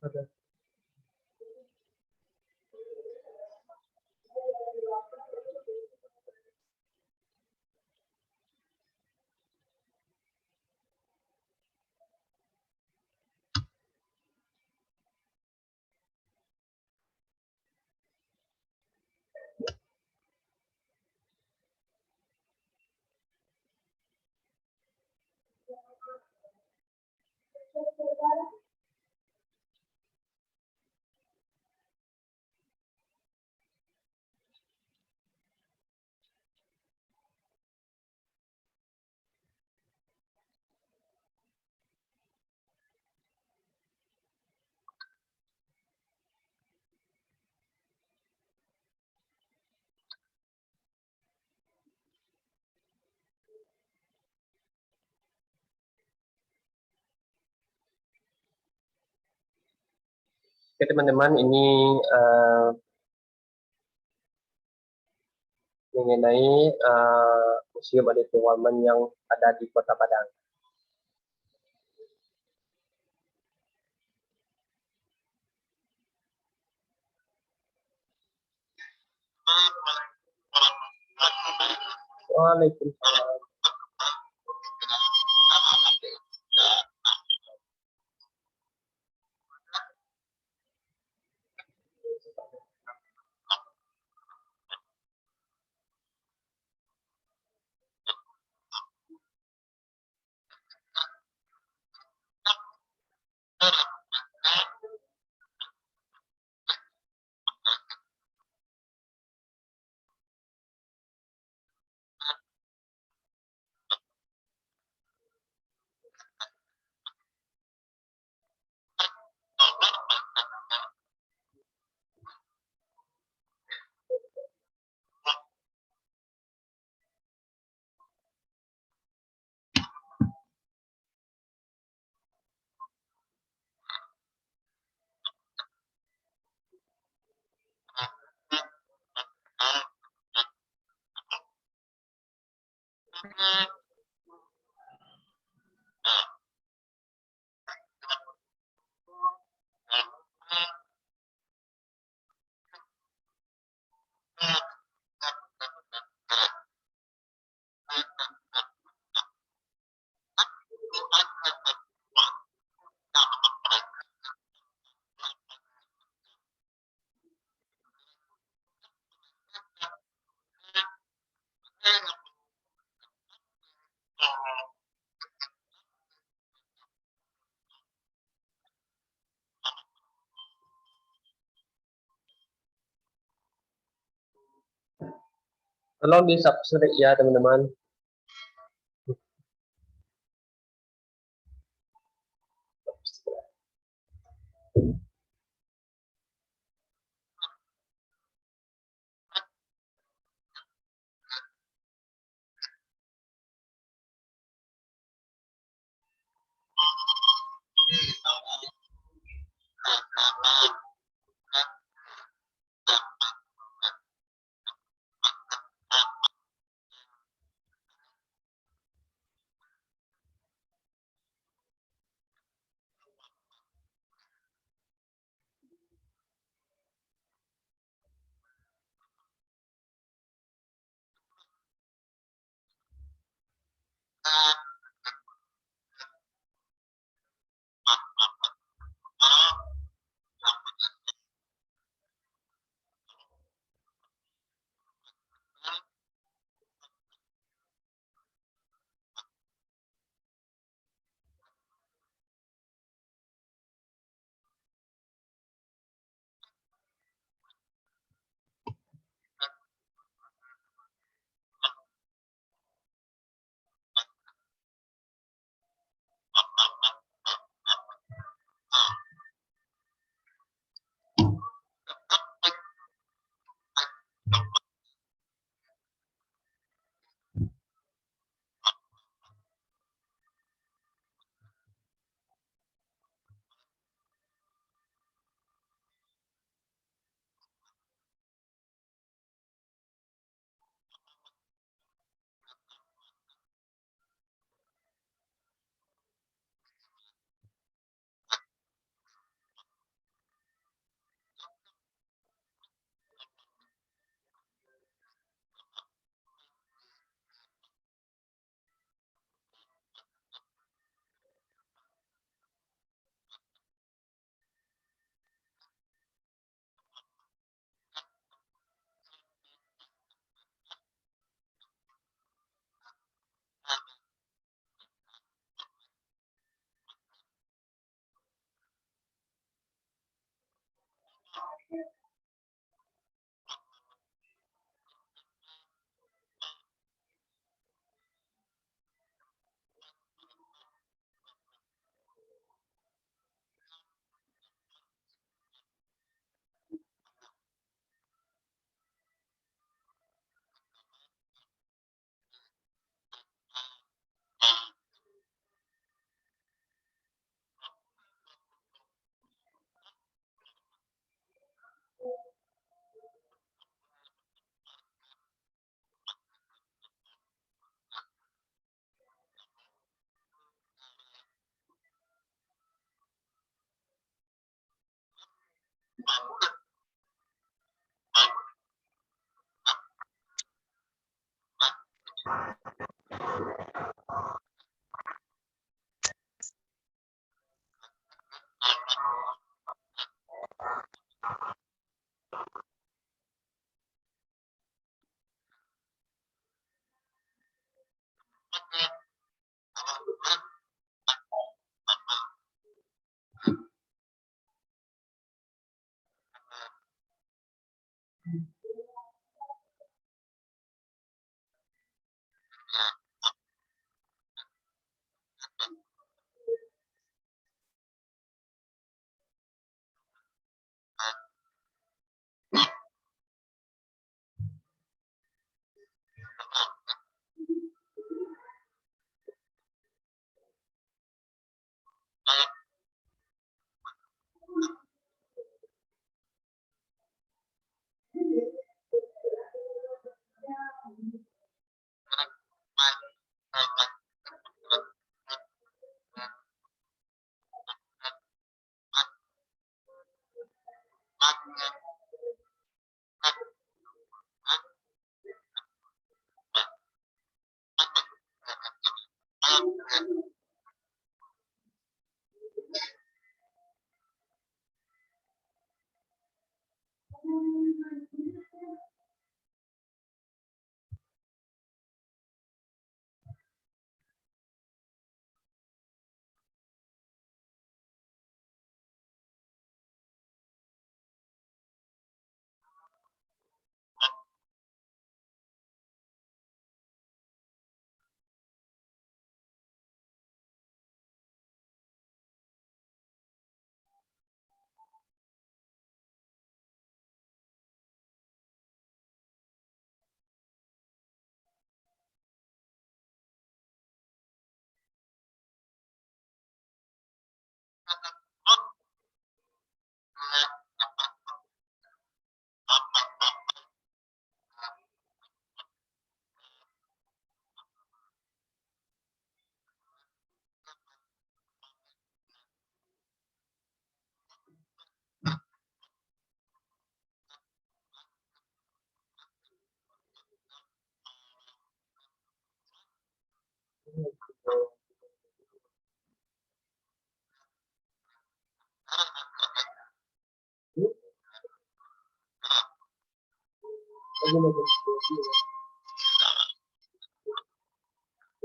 Oke. Oke teman-teman, ini mengenai Museum Aditya Warman yang ada di Kota Padang. Waalaikumsalam. Tolong di subscribe ya teman-teman.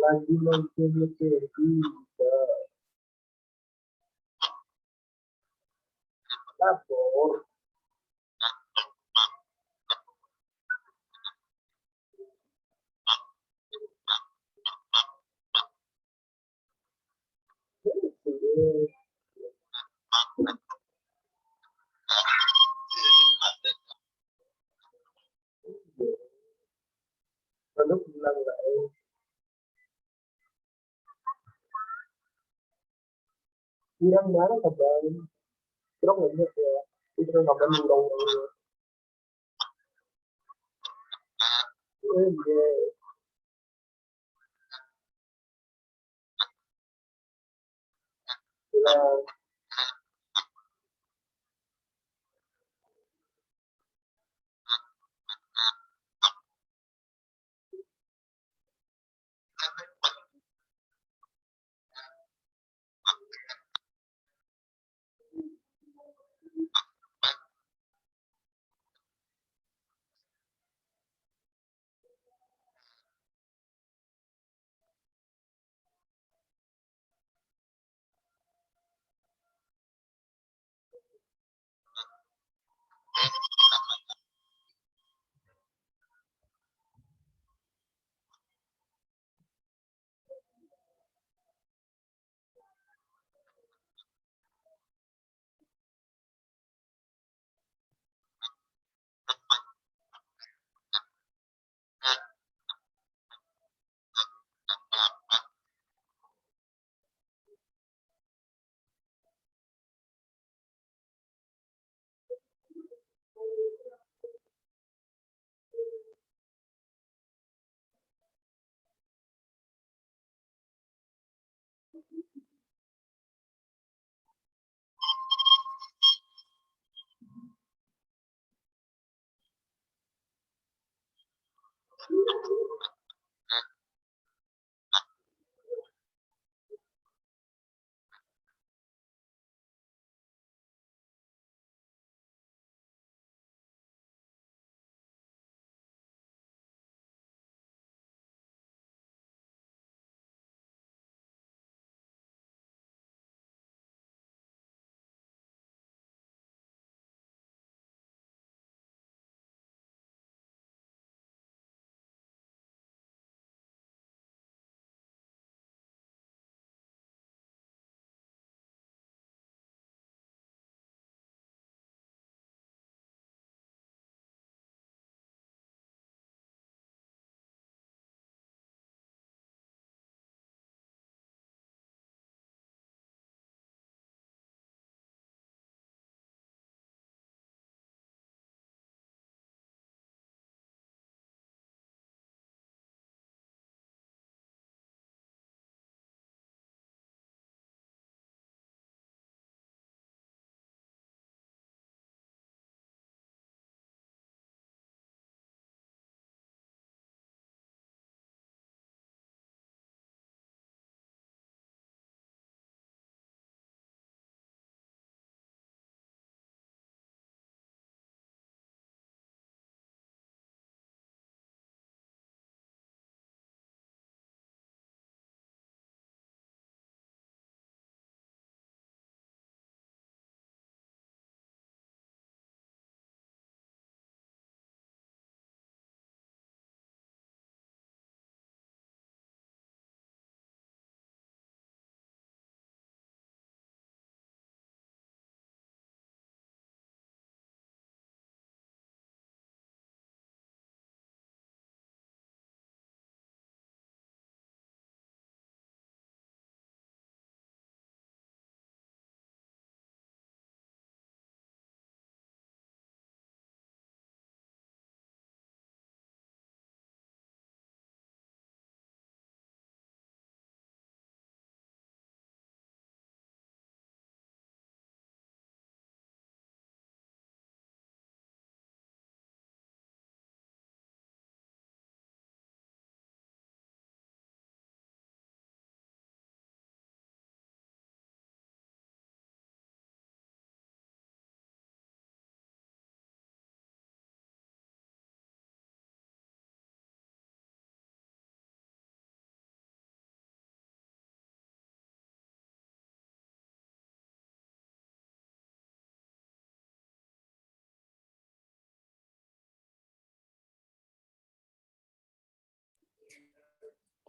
Lagi lapor. Produk bilang lại Iran đá nó tập rất là nhất là Iran học đánh đầu là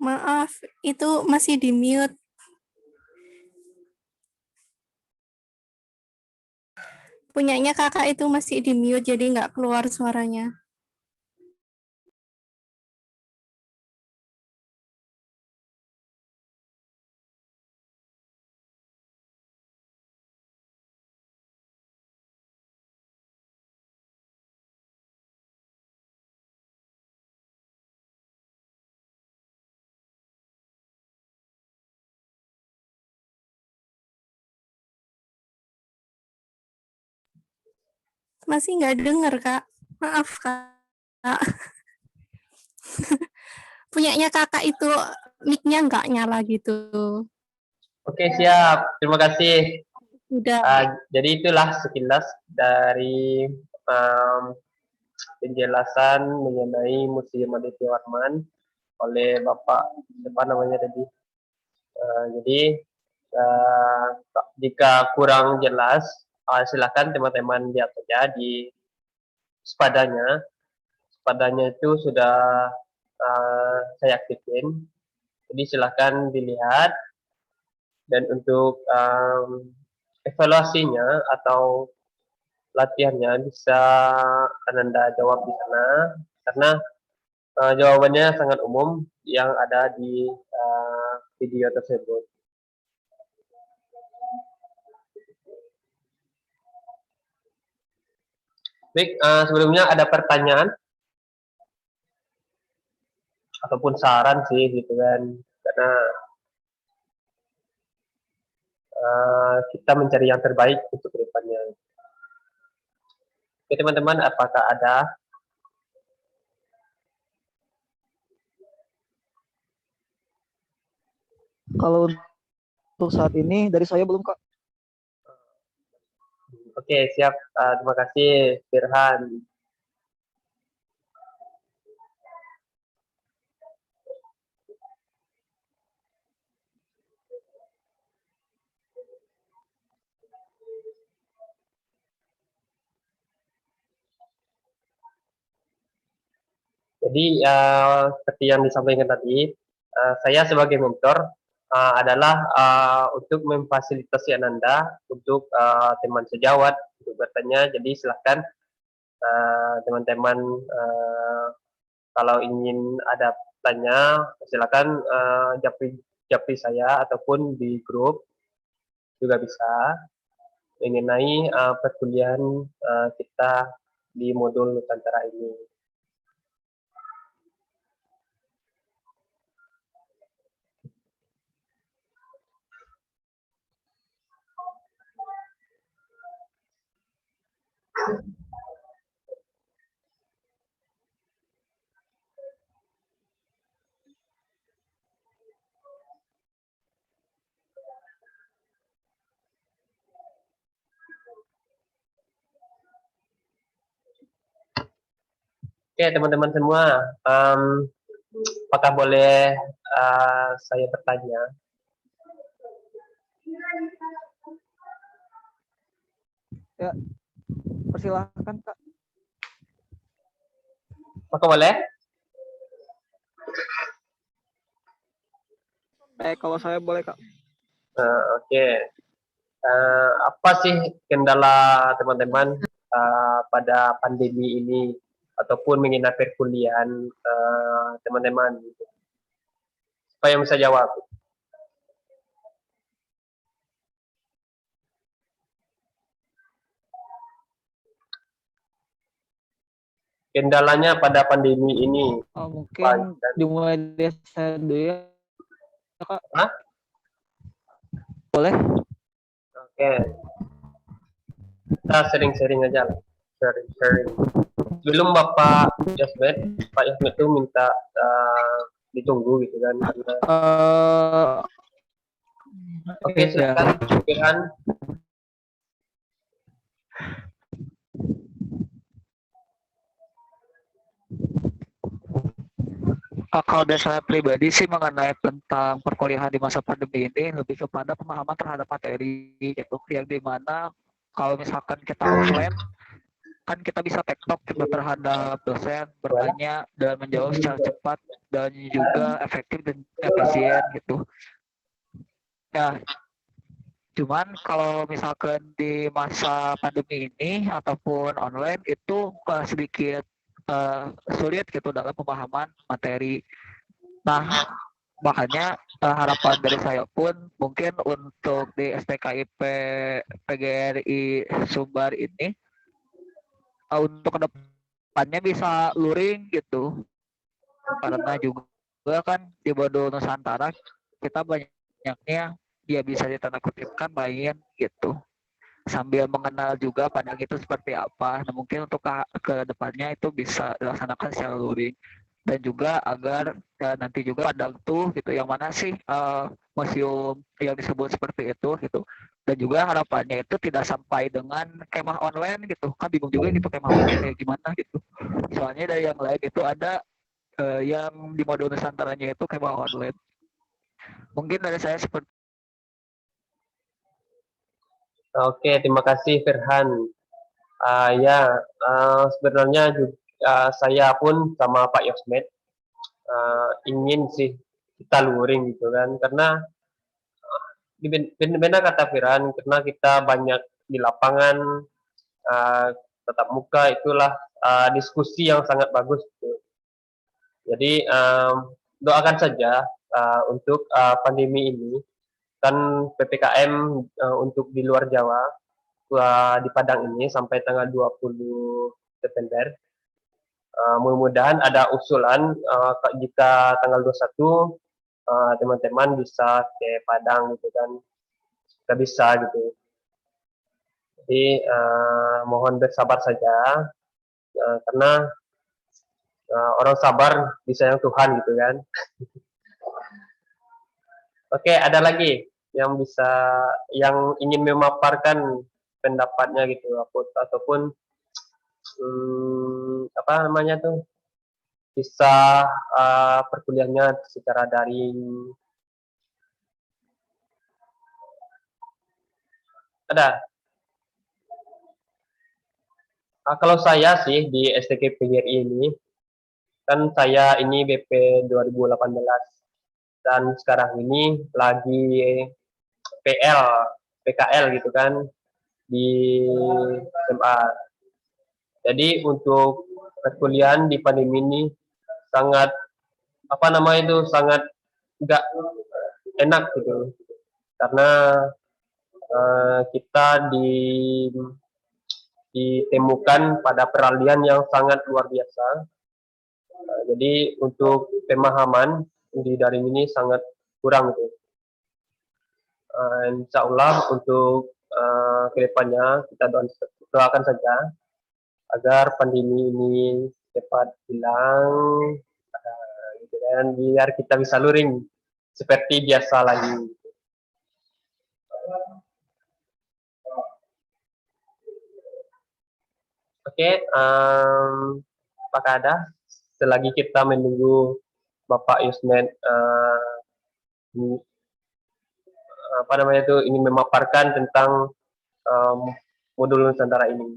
Maaf, itu masih di mute. Punyanya kakak itu masih di mute, jadi nggak keluar suaranya. Masih nggak dengar, Kak. Maaf, Kak. Punyanya kakak itu mic-nya nggak nyala gitu. Oke, siap. Terima kasih. Udah. Jadi itulah sekilas dari penjelasan mengenai Museum Aditya Warman oleh Bapak siapa namanya tadi. Jadi jika kurang jelas, silakan teman-teman lihat saja di sepadanya. Sepadanya itu sudah saya aktifin. Jadi silakan dilihat. Dan untuk evaluasinya atau latihannya bisa Ananda jawab di sana karena jawabannya sangat umum yang ada di video tersebut. Baik, sebelumnya ada pertanyaan ataupun saran sih gitu kan, karena kita mencari yang terbaik untuk kedepannya. Oke teman-teman, apakah ada? Kalau untuk saat ini dari saya belum, Kak. Oke, siap. Terima kasih, Firhan. Jadi seperti yang disampaikan tadi, saya sebagai mentor adalah untuk memfasilitasi Ananda untuk teman sejawat untuk bertanya. Jadi silahkan teman-teman kalau ingin ada tanya, silakan japri saya ataupun di grup juga bisa mengenai perkuliahan kita di modul Nusantara ini. Oke teman-teman semua, apakah boleh saya bertanya? Ya, persilahkan Kak. Apakah boleh? Kalau saya boleh Kak. Oke. Apa sih kendala teman-teman pada pandemi ini ataupun mengenai perkuliahan teman-teman? Supaya bisa jawab. Kendalanya pada pandemi ini. Mungkin dimulai dari saya dulu ya, Kak. Hah? Boleh? Oke. Kita sering-sering aja lah. Sharing. Sebelum Bapak Yasmed, Pak Yasmed itu minta ditunggu gitu kan. Oke, silakan. Firhan. Kalau dari saya pribadi sih mengenai tentang perkuliahan di masa pandemi ini lebih kepada pemahaman terhadap materi gitu, yang dimana kalau misalkan kita offline kan kita bisa tektok kita terhadap dosen, bertanya dan menjawab secara cepat dan juga efektif dan efisien gitu. Ya, cuman kalau misalkan di masa pandemi ini ataupun online itu sedikit sulit gitu dalam pemahaman materi. Nah, makanya harapan dari saya pun mungkin untuk di STKIP PGRI Sumbar ini untuk kedepannya bisa luring gitu, karena juga kan di Bodo Nusantara kita banyaknya dia bisa ditanda kutipkan main gitu sambil mengenal juga Padang itu seperti apa. Nah, mungkin untuk ke depannya itu bisa dilaksanakan secara luring dan juga agar nanti juga Padang tuh gitu yang mana sih museum yang disebut seperti itu gitu. Dan juga harapannya itu tidak sampai dengan kemah online gitu. Kan bingung juga gitu kemah online kayak gimana gitu. Soalnya dari yang lain itu ada yang di mode Nusantaranya itu kemah online. Mungkin dari saya seperti. Oke, terima kasih Firhan. Sebenarnya juga, saya pun sama Pak Yosmed ingin sih kita luring gitu kan, karena benar kata Firhan, karena kita banyak di lapangan tatap muka itulah diskusi yang sangat bagus gitu. Jadi doakan saja untuk pandemi ini kan PPKM untuk di luar Jawa di Padang ini sampai tanggal 20 September. Mudah-mudahan ada usulan jika tanggal 21 teman-teman bisa ke Padang gitu kan. Kita bisa gitu. Jadi mohon bersabar saja karena orang sabar disayang Tuhan gitu kan. Oke, ada lagi yang ingin memaparkan pendapatnya gitu ataupun apa namanya tuh bisa perkuliahannya secara daring. Ada? Kalau saya sih di STK PGRI ini kan saya ini BP 2018 dan sekarang ini lagi PKL gitu kan di SMA. Jadi untuk perkuliahan di pandemi ini sangat sangat nggak enak gitu karena kita ditemukan pada peralihan yang sangat luar biasa. Jadi untuk pemahaman di daring ini sangat kurang gitu. Insya Allah untuk kedepannya kita doakan saja agar pandemi ini cepat hilang, gitu kan, biar kita bisa luring seperti biasa lagi. Oke, apakah ada selagi kita menunggu Bapak Yusmed ini memaparkan tentang modul Nusantara ini.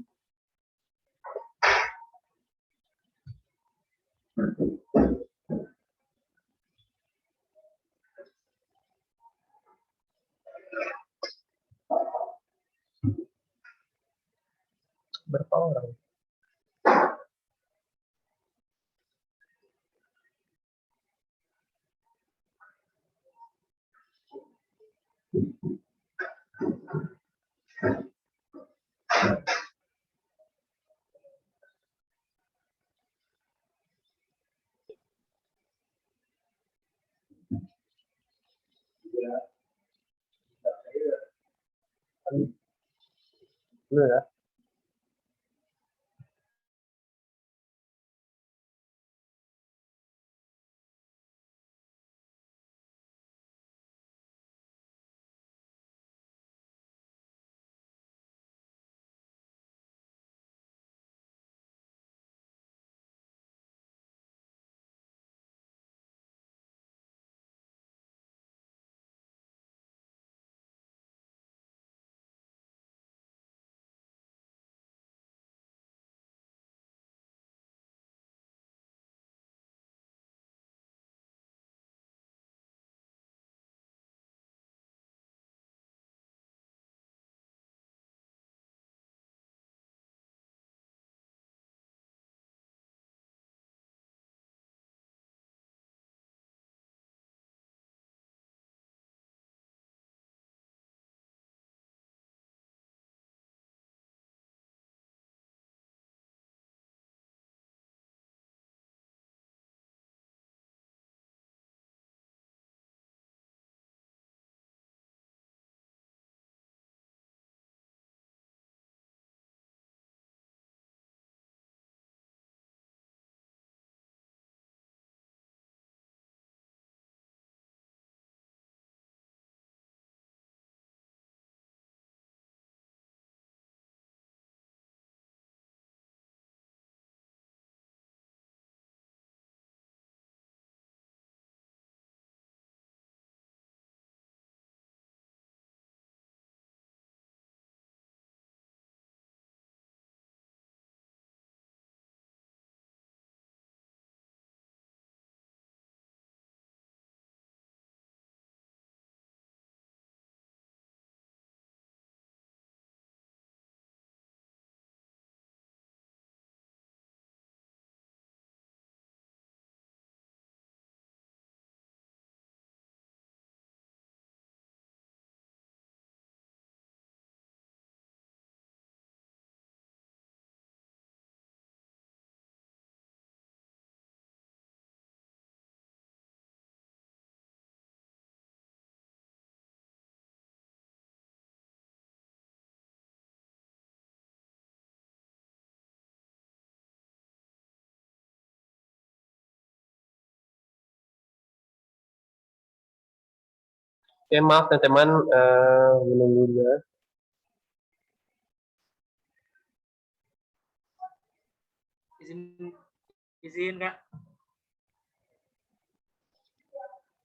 Berapa orang? Ya. Oke, maaf teman-teman menunggunya. Izin Kak.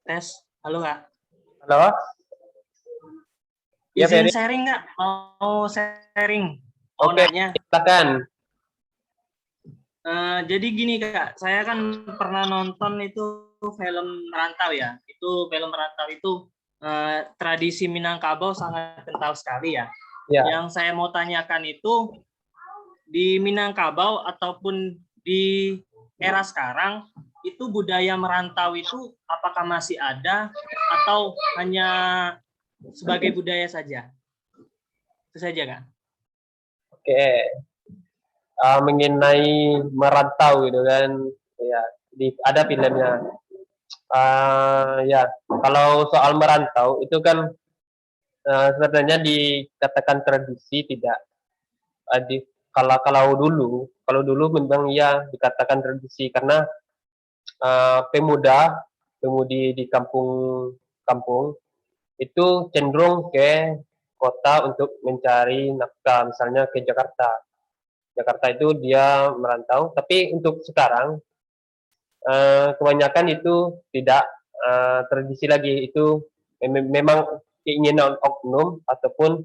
Tes. Halo Kak. Halo? Ya, Izin Ferry. sharing Kak. Mau sharing. Mau Oke, nanya. silakan. Jadi gini Kak, saya kan pernah nonton itu film Merantau ya. Itu film Merantau itu tradisi Minangkabau sangat kental sekali ya. Ya. Yang saya mau tanyakan itu di Minangkabau ataupun di era sekarang itu budaya merantau itu apakah masih ada atau hanya sebagai budaya saja? Itu saja Kak. Oke. Mengenai merantau gitu kan, ya ada filmnya. Ya, kalau soal merantau itu kan sebenarnya dikatakan tradisi tidak. Kalau dulu memang ya dikatakan tradisi karena pemudi di kampung itu cenderung ke kota untuk mencari nafkah, misalnya ke Jakarta. Jakarta itu dia merantau, tapi untuk sekarang kebanyakan itu tidak tradisi lagi, itu memang keinginan oknum ataupun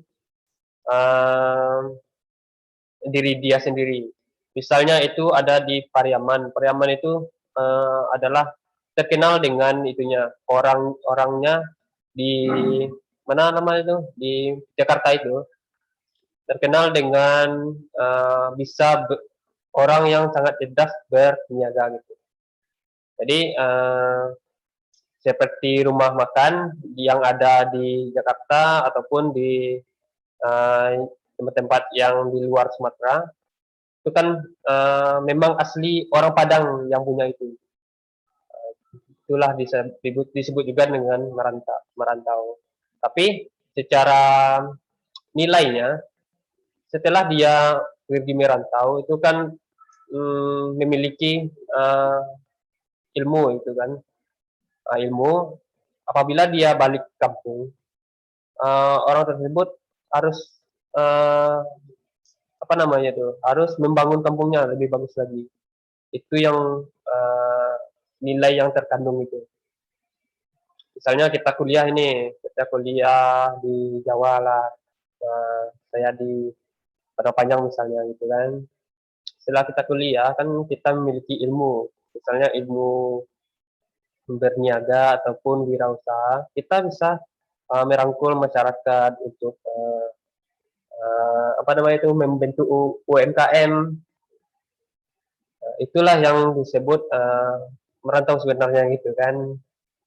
diri dia sendiri. Misalnya itu ada di Pariaman. Pariaman itu adalah terkenal dengan itunya, orangnya di mana nama itu, di Jakarta itu terkenal dengan orang yang sangat cerdas berniaga gitu. Jadi seperti rumah makan yang ada di Jakarta ataupun di tempat-tempat yang di luar Sumatera itu kan memang asli orang Padang yang punya itu. Itulah disebut juga dengan merantau. Tapi secara nilainya setelah dia pergi merantau itu kan memiliki ilmu itu kan, ilmu. Apabila dia balik kampung, orang tersebut harus harus membangun kampungnya lebih bagus lagi. Itu yang nilai yang terkandung itu. Misalnya kita kuliah di Jawa lah, saya di Padang Panjang misalnya gitu kan. Setelah kita kuliah kan kita memiliki ilmu, misalnya ilmu berniaga ataupun wirausaha, kita bisa merangkul masyarakat untuk membentuk UMKM. Itulah yang disebut merantau sebenarnya gitu kan.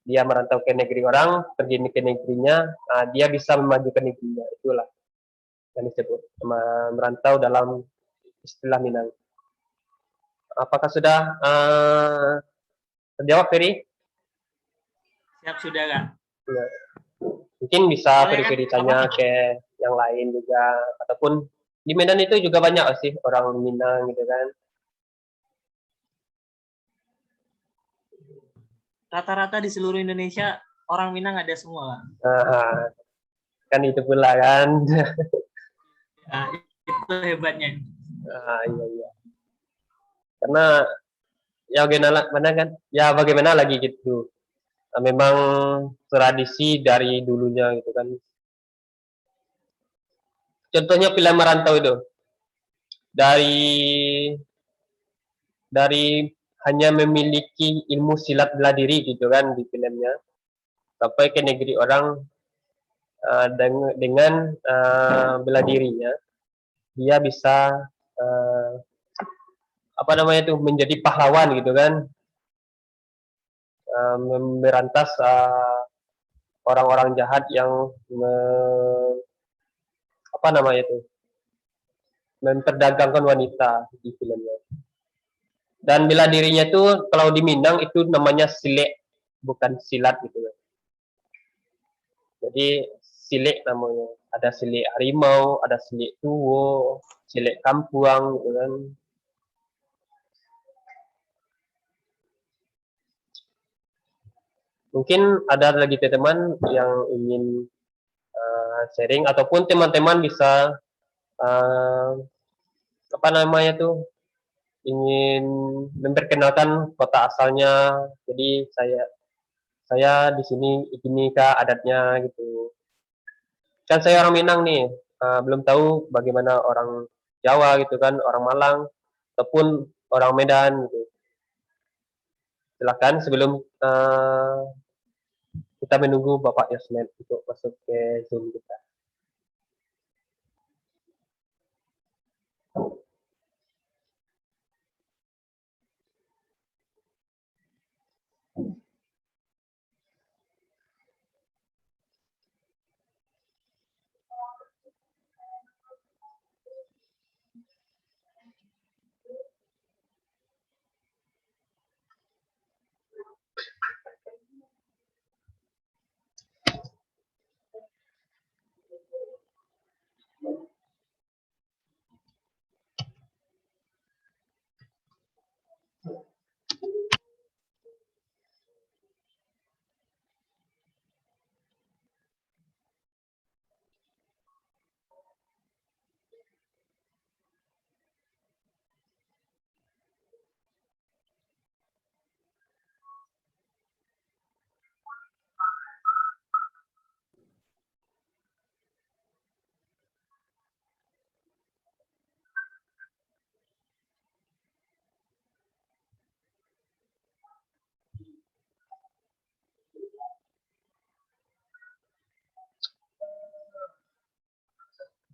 Dia merantau ke negeri orang, pergi ke negerinya, dia bisa memajukan negerinya. Itulah yang disebut merantau dalam istilah Minang. Apakah sudah terjawab, Ferry? Siap sudah Kak. Ya. Mungkin bisa Boleh, Ferry Kak? tanya ke yang lain juga, ataupun di Medan itu juga banyak sih orang Minang gitu kan. Rata-rata di seluruh Indonesia orang Minang ada semua. Kan itu pula kan. Nah, itu hebatnya. Iya. Karena ya bagaimana lagi gitu. Memang tradisi dari dulunya gitu kan. Contohnya film Merantau itu. Dari hanya memiliki ilmu silat bela diri gitu kan di filmnya, sampai ke negeri orang dengan bela dirinya dia bisa menjadi pahlawan gitu kan, memberantas orang-orang jahat yang memperdagangkan wanita di filmnya. Dan bela dirinya itu kalau di Minang itu namanya silek, bukan silat gitu kan. Jadi silek namanya. Ada silek harimau, ada silek tuwo, silek kampuang gitu kan. Mungkin ada lagi teman yang ingin sharing ataupun teman-teman bisa apa namanya tuh ingin memperkenalkan kota asalnya. Jadi saya di sini ini kak adatnya gitu. Kan saya orang Minang nih, belum tahu bagaimana orang Jawa gitu kan, orang Malang ataupun orang Medan gitu. Silakan sebelum kita menunggu Bapak Yasmed untuk masuk ke Zoom kita.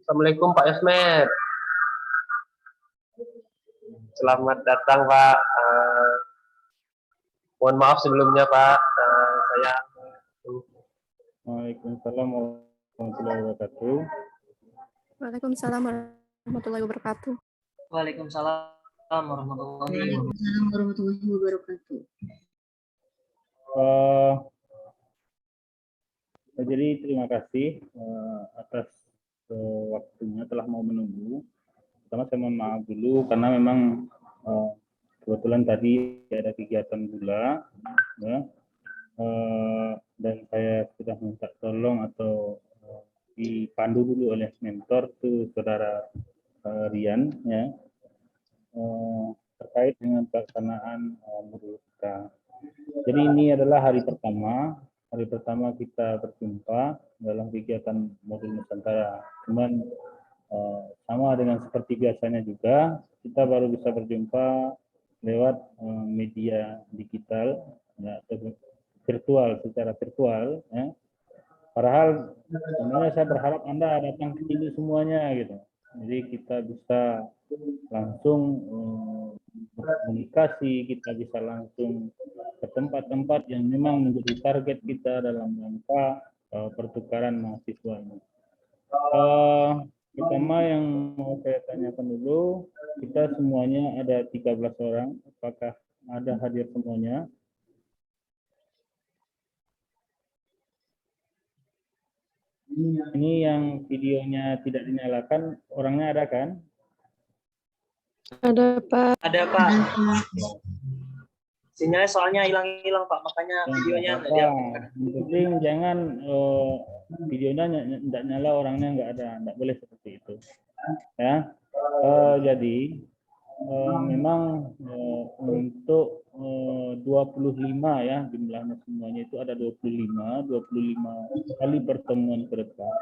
Assalamualaikum Pak Yasmed. Selamat datang Pak. Mohon maaf sebelumnya Pak. Saya Waalaikumsalam warahmatullahi wabarakatuh. Waalaikumsalam warahmatullahi wabarakatuh. Waalaikumsalam warahmatullahi wabarakatuh. Waalaikumsalam warahmatullahi wabarakatuh. Jadi terima kasih atas waktunya telah mau menunggu. Pertama saya mohon maaf dulu karena memang kebetulan tadi ada kegiatan gula, ya, dan saya sudah minta tolong atau dipandu dulu oleh mentor tuh saudara Rian, ya, terkait dengan pelaksanaan modul kita. Jadi ini adalah hari pertama kita berjumpa dalam kegiatan modul Nusantara. Cuman sama dengan seperti biasanya juga, kita baru bisa berjumpa lewat media digital, ya, atau virtual, secara virtual. Ya. Padahal sebenarnya saya berharap Anda datang ke sini semuanya, gitu. Jadi kita bisa langsung berkomunikasi, kita bisa langsung ke tempat-tempat yang memang menjadi target kita dalam rangka pertukaran mahasiswa ini. Pertama yang mau saya tanyakan dulu, kita semuanya ada 13 orang, apakah ada hadir semuanya? Ini yang videonya tidak dinyalakan, orangnya ada kan? Ada Pak. Ada Pak. Sinyalnya soalnya hilang-hilang Pak, makanya videonya nggak diangkat. Yang penting jangan videonya tidak nyala, orangnya nggak ada, nggak boleh seperti itu. Ya, jadi memang untuk 25 ya jumlahnya semuanya itu ada 25 kali pertemuan ke depan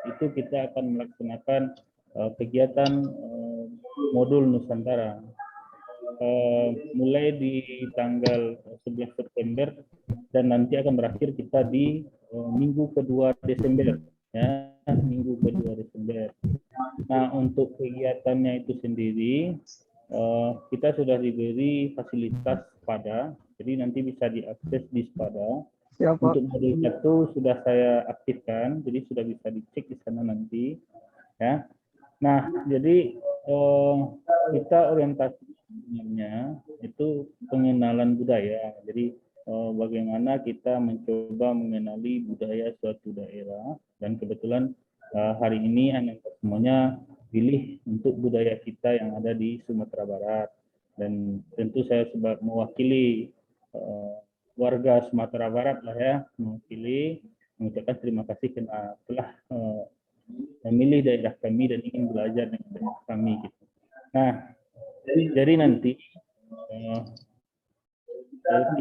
itu kita akan melaksanakan kegiatan modul Nusantara mulai di tanggal 11 September dan nanti akan berakhir kita di minggu kedua Desember, ya, minggu kedua Desember. Nah, untuk kegiatannya itu sendiri kita sudah diberi fasilitas Spada, jadi nanti bisa diakses di Spada. Ya, Pak. Untuk modul 1 sudah saya aktifkan, jadi sudah bisa dicek di sana nanti, ya. Nah, jadi kita orientasinya itu pengenalan budaya. Jadi bagaimana kita mencoba mengenali budaya suatu daerah, dan kebetulan hari ini anak semuanya pilih untuk budaya kita yang ada di Sumatera Barat, dan tentu saya mewakili warga Sumatera Barat lah ya, mewakili mengucapkan terima kasih karena telah memilih daerah kami dan ingin belajar dengan daerah kami gitu. Nah, jadi nanti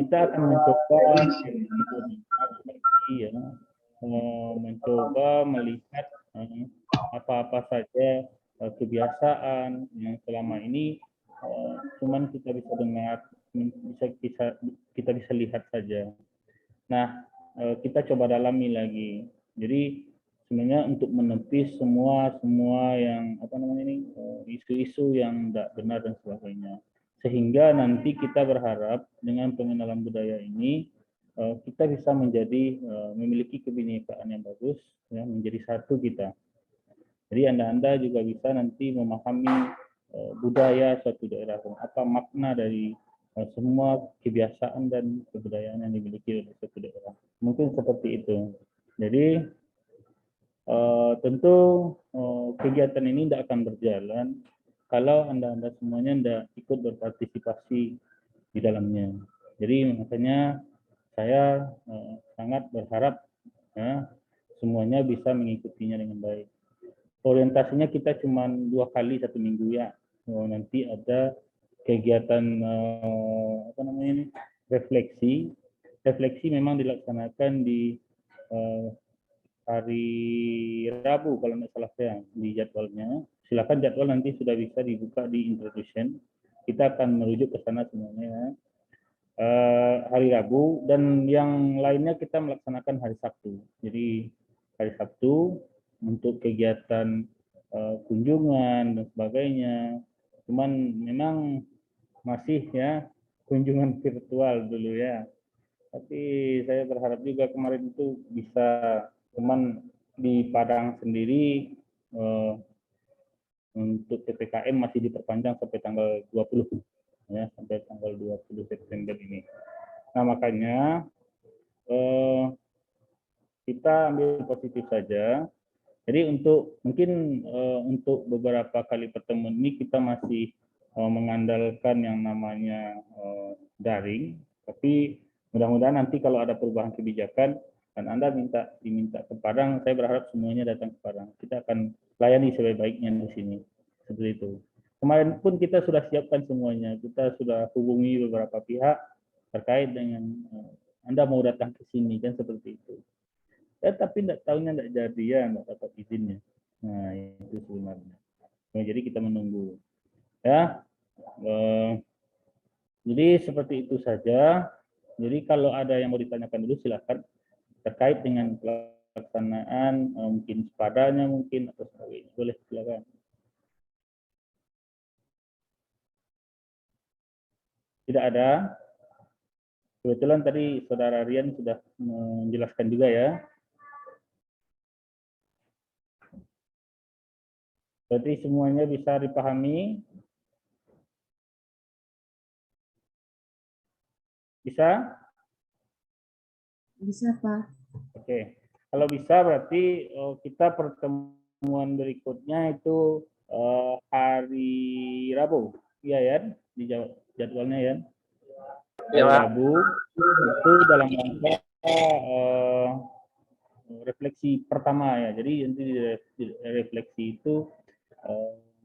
kita akan mencoba ya, mencoba melihat apa-apa saja kebiasaan yang selama ini cuman kita bisa dengar, kita bisa lihat saja. Nah, kita coba dalami lagi. Jadi sebenarnya untuk menepis semua yang isu-isu yang tidak benar dan sebagainya. Sehingga nanti kita berharap dengan pengenalan budaya ini kita bisa menjadi memiliki kebinekaan yang bagus, ya, menjadi satu kita. Jadi Anda juga bisa nanti memahami budaya suatu daerah, apa makna dari semua kebiasaan dan kebudayaan yang dimiliki oleh suatu daerah. Mungkin seperti itu. Jadi tentu kegiatan ini tidak akan berjalan kalau Anda semuanya tidak ikut berpartisipasi di dalamnya. Jadi makanya saya sangat berharap ya, semuanya bisa mengikutinya dengan baik. Orientasinya kita cuma 2 kali 1 minggu ya. Nanti ada kegiatan refleksi. Refleksi memang dilaksanakan di hari Rabu kalau tidak salah saya di jadwalnya. Silakan jadwal nanti sudah bisa dibuka di introduction. Kita akan merujuk ke sana semuanya. Hari Rabu dan yang lainnya kita melaksanakan hari Sabtu. Jadi hari Sabtu untuk kegiatan kunjungan dan sebagainya. Cuman memang masih ya kunjungan virtual dulu ya. Tapi saya berharap juga kemarin itu bisa, cuman di Padang sendiri untuk PPKM masih diperpanjang sampai tanggal 20 ya, sampai tanggal 20 September ini. Nah, makanya kita ambil positif saja. Jadi mungkin untuk beberapa kali pertemuan ini kita masih mengandalkan yang namanya daring, tapi mudah-mudahan nanti kalau ada perubahan kebijakan dan Anda diminta ke Padang, saya berharap semuanya datang ke Padang. Kita akan layani sebaik-baiknya di sini. Seperti itu. Kemarin pun kita sudah siapkan semuanya. Kita sudah hubungi beberapa pihak terkait dengan Anda mau datang ke sini kan seperti itu. Tapi tidak tahunya tidak jadi ya, tidak dapat izinnya. Nah, itu sebenarnya. Nah, jadi kita menunggu. Ya, jadi seperti itu saja. Jadi kalau ada yang mau ditanyakan dulu silakan terkait dengan pelaksanaan mungkin sepadanya mungkin atau sebagainya. Boleh silakan. Tidak ada. Kebetulan tadi Saudara Rian sudah menjelaskan juga ya. Berarti semuanya bisa dipahami? Bisa? Bisa, Pak. Oke. Kalau bisa berarti kita pertemuan berikutnya itu hari Rabu. Iya ya, di jadwalnya ya. Hari Rabu itu dalam rangka refleksi pertama ya. Jadi nanti refleksi itu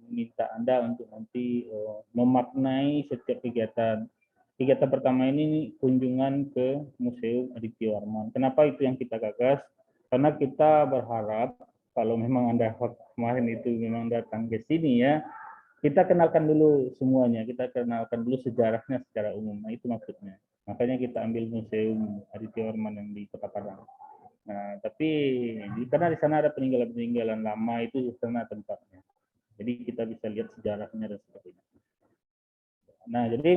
minta Anda untuk nanti memaknai setiap kegiatan. Kegiatan pertama ini kunjungan ke Museum Aditya Warman. Kenapa itu yang kita gagas? Karena kita berharap kalau memang Anda kemarin itu memang datang ke sini ya, kita kenalkan dulu semuanya, kita kenalkan dulu sejarahnya secara umum. Nah, itu maksudnya. Makanya kita ambil Museum Aditya Warman yang di Kota Padang. Nah, tapi karena di sana ada peninggalan-peninggalan lama itu di sana tempatnya. Jadi kita bisa lihat sejarahnya dan sebagainya. Nah, jadi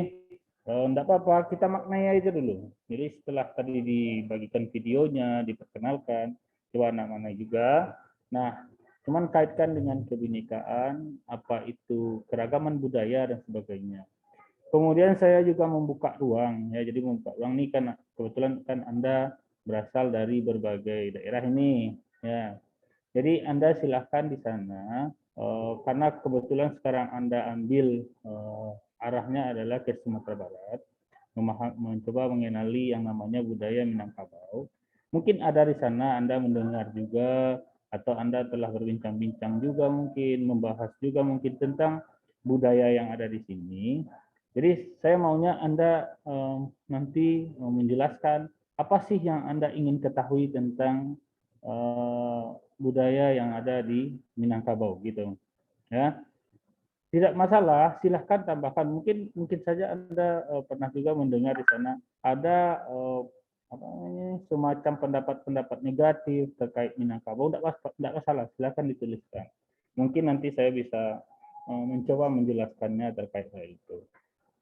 enggak apa-apa, kita maknai aja dulu. Jadi setelah tadi dibagikan videonya, diperkenalkan, coba anak-anak juga. Nah, cuman kaitkan dengan kebinekaan, apa itu keragaman budaya dan sebagainya. Kemudian saya juga membuka ruang, ya. Jadi membuka ruang ini kan kebetulan kan Anda berasal dari berbagai daerah ini, ya. Jadi Anda silahkan di sana, karena kebetulan sekarang Anda ambil arahnya adalah ke Sumatera Barat. mencoba mengenali yang namanya budaya Minangkabau. Mungkin ada di sana Anda mendengar juga, atau Anda telah berbincang-bincang juga mungkin, membahas juga mungkin tentang budaya yang ada di sini. Jadi saya maunya Anda nanti menjelaskan apa sih yang Anda ingin ketahui tentang budaya yang ada di Minangkabau gitu. Ya. Tidak masalah, silahkan tambahkan. Mungkin saja Anda pernah juga mendengar di sana ada semacam pendapat-pendapat negatif terkait Minangkabau. Tidak masalah, silahkan dituliskan. Mungkin nanti saya bisa mencoba menjelaskannya terkait hal itu.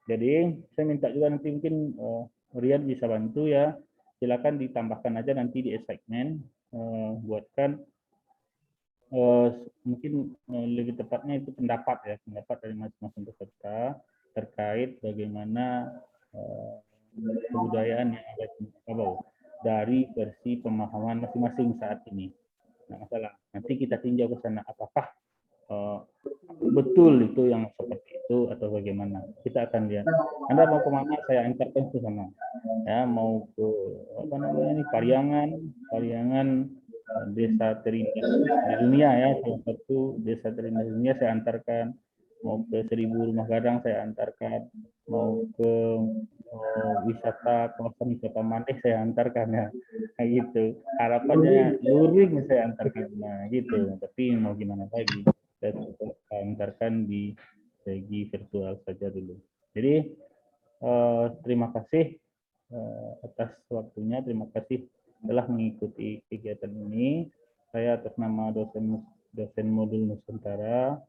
Jadi saya minta juga nanti mungkin Rian bisa bantu ya. Silakan ditambahkan aja nanti di assignment, buatkan mungkin lebih tepatnya itu pendapat dari masing-masing peserta terkait bagaimana kebudayaan yang ada di Minangkabau dari versi pemahaman masing-masing saat ini. Nah, masalah nanti kita tinjau ke sana apakah betul itu yang seperti itu atau bagaimana. Kita akan lihat. Anda mau kemana? Saya antarkan ke sana. Ya, mau ke Pariangan desa terindah di dunia ya, salah satu desa terindah di dunia saya antarkan. Mau ke 1000 rumah gadang saya antarkan. Mau ke kawasan wisata Mandeh saya antarkan ya. Nah, gitu. Harapannya luring saya antarkan. Nah, gitu. Tapi mau gimana lagi? Saya antarkan di segi virtual saja dulu. Jadi terima kasih atas waktunya, terima kasih telah mengikuti kegiatan ini. Saya atas nama dosen modul Nusantara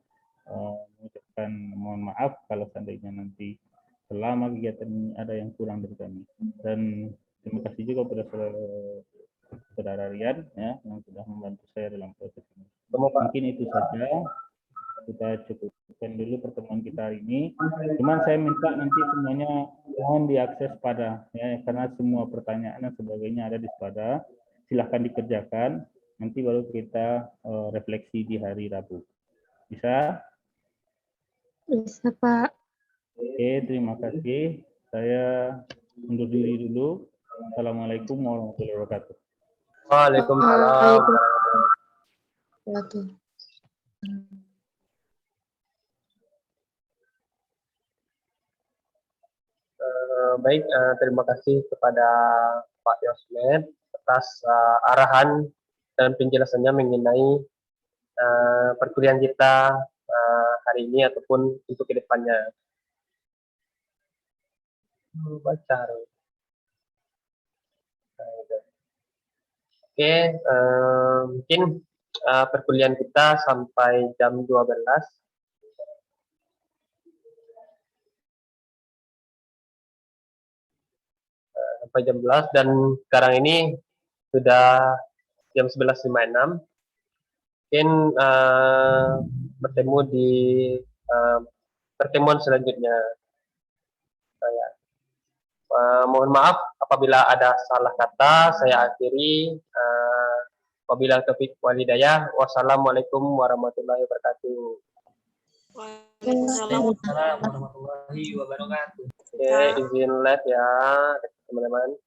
mengucapkan mohon maaf kalau seandainya nanti selama kegiatan ini ada yang kurang dari kami. Dan terima kasih juga kepada saudara Rian ya yang sudah membantu saya dalam proses ini. Mungkin itu saja, kita cukupkan dulu pertemuan kita hari ini. Cuman saya minta nanti semuanya mohon diakses pada ya, karena semua pertanyaan dan sebagainya ada di pada. Silahkan dikerjakan, nanti baru kita refleksi di hari Rabu. Bisa? Bisa, Pak. Oke, terima kasih. Saya undur diri dulu. Assalamualaikum warahmatullahi wabarakatuh. Waalaikumsalam. Baik, terima kasih kepada Pak Yosmed atas arahan dan penjelasannya mengenai perkuliahan kita hari ini ataupun untuk kedepannya. Oke, mungkin perkuliahan kita sampai jam 12. Sampai jam 12 dan sekarang ini sudah jam 11.56. Mungkin bertemu di pertemuan selanjutnya. Mohon maaf apabila ada salah kata, saya akhiri. Wabillahi taufiq wal hidayah. Wassalamualaikum warahmatullahi wabarakatuh. Waalaikumsalam warahmatullahi wabarakatuh. Oke, izin live ya teman-teman.